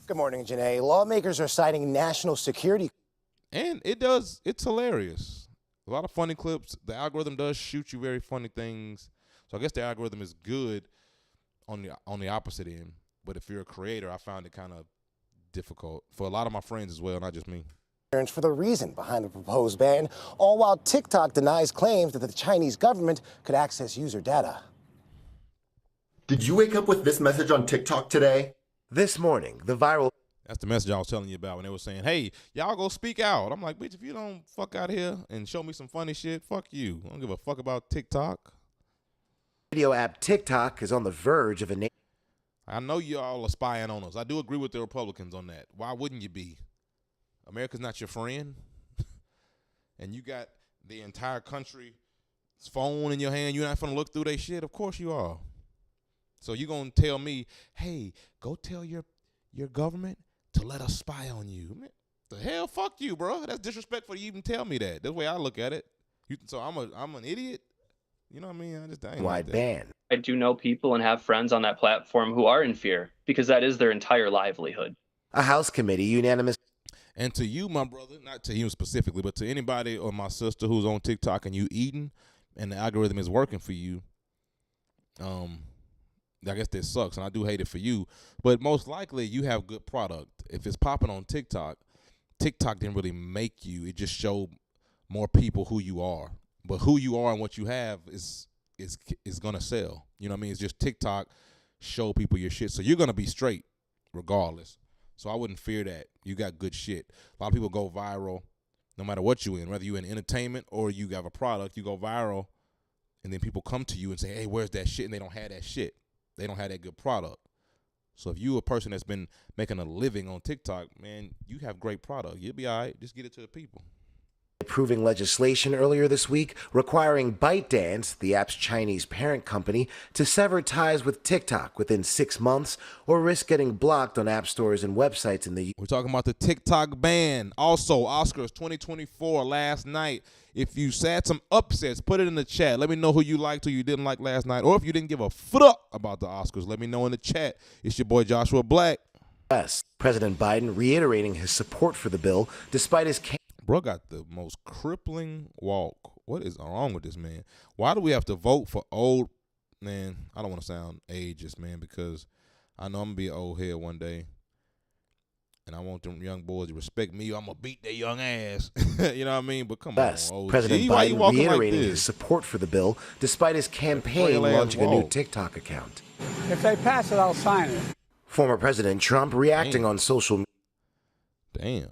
Good morning, Janae. Lawmakers are citing national security. And it's hilarious. A lot of funny clips. The algorithm does shoot you very funny things. So I guess the algorithm is good on the opposite end. But if you're a creator, I found it kind of difficult for a lot of my friends as well, not just me. For the reason behind the proposed ban, all while TikTok denies claims that the Chinese government could access user data. Did you wake up with this message on TikTok today? This morning, the viral... That's the message I was telling you about when they were saying, hey, y'all go speak out. I'm like, bitch, if you don't fuck out here and show me some funny shit, fuck you. I don't give a fuck about TikTok. Video app TikTok is on the verge of a... I know y'all are spying on us. I do agree with the Republicans on that. Why wouldn't you be? America's not your friend. And you got the entire country's phone in your hand. You're not going to look through their shit? Of course you are. So you're going to tell me, hey, go tell your government to let us spy on you. Man, the hell? Fuck you, bro. That's disrespectful to even tell me that. That's the way I look at it. So I'm an idiot? You know what I mean? I ain't wide like ban. I do know people and have friends on that platform who are in fear because that is their entire livelihood. A House committee unanimous. And to you, my brother, not to you specifically, but to anybody or my sister who's on TikTok and you eating and the algorithm is working for you, I guess that sucks, and I do hate it for you. But most likely you have good product. If it's popping on TikTok, TikTok didn't really make you. It just showed more people who you are. But who you are and what you have is gonna sell. You know what I mean? It's just TikTok show people your shit. So you're gonna be straight regardless. So I wouldn't fear that. You got good shit. A lot of people go viral no matter what you in, whether you in entertainment or you have a product, you go viral and then people come to you and say, hey, where's that shit? And they don't have that shit. They don't have that good product. So if you a person that's been making a living on TikTok, man, you have great product. You'll be all right. Just get it to the people. Approving legislation earlier this week requiring ByteDance, the app's Chinese parent company, to sever ties with TikTok within 6 months or risk getting blocked on app stores and websites in the U.S. We're talking about the TikTok ban. Also, Oscars 2024 last night. If you had some upsets, put it in the chat. Let me know who you liked, who you didn't like last night. Or if you didn't give a fuck about the Oscars, let me know in the chat. It's your boy Joshua Black. Yes. President Biden reiterating his support for the bill despite his... Bro got the most crippling walk. What is wrong with this man? Why do we have to vote for old, man? I don't want to sound ageist, man, because I know I'm going to be an old head one day. And I want them young boys to respect me. I'm going to beat their young ass. You know what I mean? But come on, OG. President Biden reiterating his support for the bill despite his campaign launching a new TikTok account. If they pass it, I'll sign it. Former President Trump reacting on social media. Damn.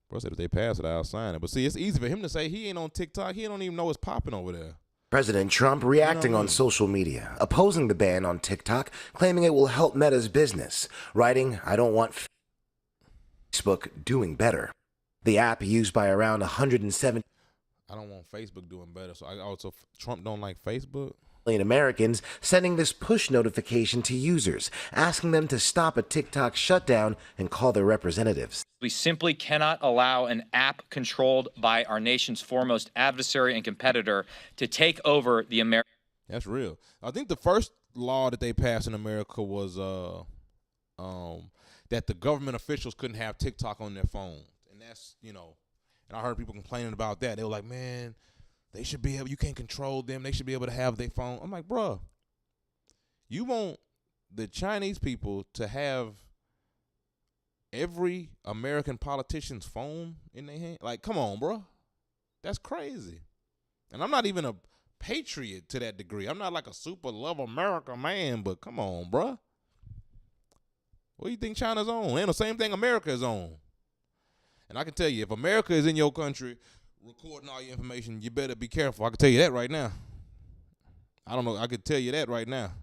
Bro said if they pass it, I'll sign it. But see, it's easy for him to say he ain't on TikTok. He don't even know what's popping over there. President Trump reacting on social media, opposing the ban on TikTok, claiming it will help Meta's business, writing, "I don't want Facebook doing better." The app, used by around 170 I don't want Facebook doing better. So I also Trump don't like Facebook. million Americans, sending this push notification to users, asking them to stop a TikTok shutdown and call their representatives. We simply cannot allow an app controlled by our nation's foremost adversary and competitor to take over the American. That's real. I think the first law that they passed in America was that the government officials couldn't have TikTok on their phone. And that's, and I heard people complaining about that. They were like, man, they should be able, you can't control them. They should be able to have their phone. I'm like, bruh, you want the Chinese people to have every American politician's phone in their hand? Like, come on, bruh. That's crazy. And I'm not even a patriot to that degree. I'm not like a super love America man, but come on, bruh. What do you think China's on? And the same thing America is on. And I can tell you, if America is in your country recording all your information, you better be careful. I can tell you that right now. I don't know. I could tell you that right now.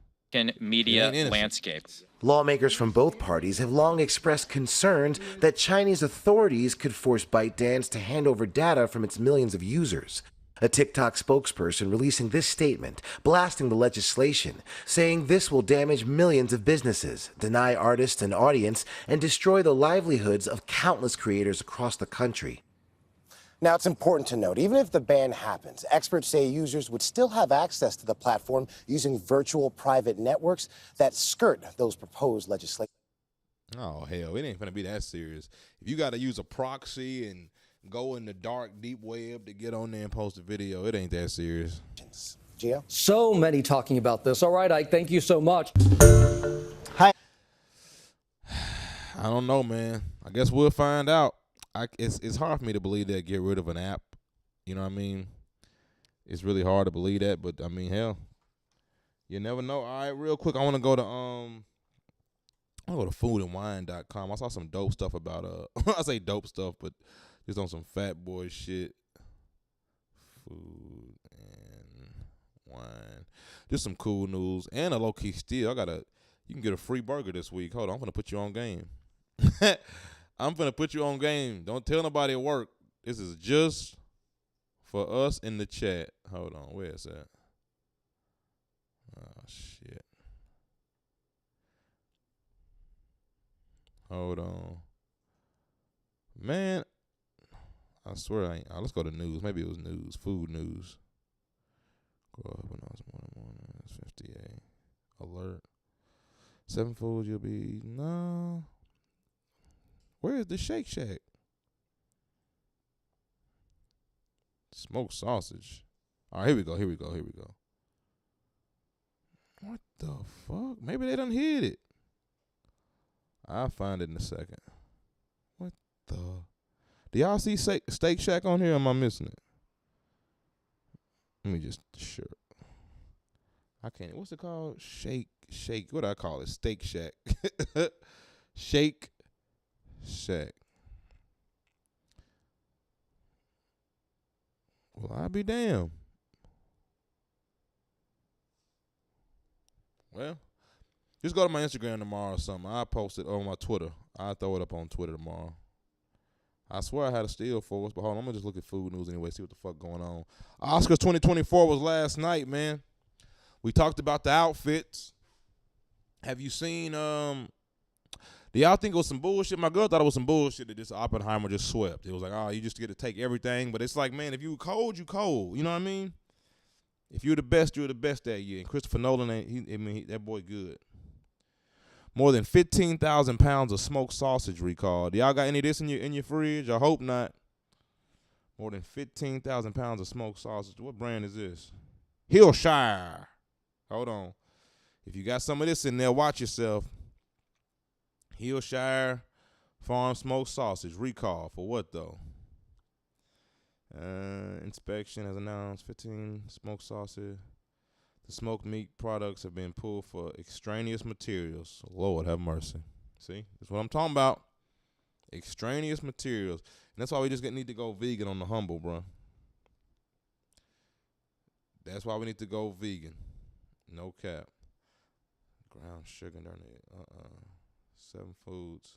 Media landscape. Lawmakers from both parties have long expressed concerns that Chinese authorities could force ByteDance to hand over data from its millions of users. A TikTok spokesperson releasing this statement, blasting the legislation, saying this will damage millions of businesses, deny artists an audience, and destroy the livelihoods of countless creators across the country. Now, it's important to note, even if the ban happens, experts say users would still have access to the platform using virtual private networks that skirt those proposed legislation. Oh, hell, it ain't gonna be that serious. If you got to use a proxy and go in the dark, deep web to get on there and post a video, it ain't that serious. Gio? So many talking about this. All right, Ike, thank you so much. I don't know, man. I guess we'll find out. It's hard for me to believe they'll get rid of an app. You know what I mean? It's really hard to believe that, but I mean, hell, you never know. All right, real quick, I want to go to foodandwine.com. I saw some dope stuff about I say dope stuff, but just on some fat boy shit. Food and wine. Just some cool news and a low key steal. You can get a free burger this week. Hold on, I'm gonna put you on game. I'm gonna put you on game. Don't tell nobody at work. This is just for us in the chat. Hold on, where is that? Oh shit. Hold on. Man, I swear I ain't. Let's go to news. Maybe it was news. Food news. Grow up when I was morning. It's 58. Alert. 7 foods you'll be. No. Where is the Shake Shack? Smoked sausage. All right, here we go. What the fuck? Maybe they done hid it. I'll find it in a second. What the? Do y'all see Steak Shack on here, or am I missing it? Let me just sure. I can't. What's it called? Shake. What do I call it? Steak Shack. Shake Shack. Well, I'll be damned. Well, just go to my Instagram tomorrow or something. I'll post it on my Twitter. I'll throw it up on Twitter tomorrow. I swear I had a steal for us, but hold on, I'm going to just look at food news anyway, see what the fuck going on. Oscars 2024 was last night, man. We talked about the outfits. Have you seen, do y'all think it was some bullshit? My girl thought it was some bullshit that this Oppenheimer just swept. It was like, oh, you just get to take everything. But it's like, man, if you cold, you cold. You know what I mean? If you're the best that year. And Christopher Nolan, that boy good. More than 15,000 pounds of smoked sausage recalled. Y'all got any of this in your fridge? I hope not. More than 15,000 pounds of smoked sausage. What brand is this? Hillshire. Hold on. If you got some of this in there, watch yourself. Hillshire farm smoked sausage recall. For what, though? Inspection has announced 15 smoked sausage. The smoked meat products have been pulled for extraneous materials. Lord have mercy. See? That's what I'm talking about. Extraneous materials. And that's why we just need to go vegan on the humble, bro. That's why we need to go vegan. No cap. Ground sugar down there. 7 foods.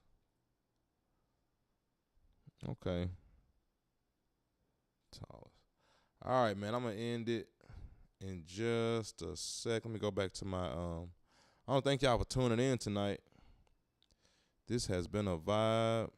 Okay. All right, man. I'm gonna end it in just a sec. Let me go back to my I want to thank y'all for tuning in tonight. This has been a vibe.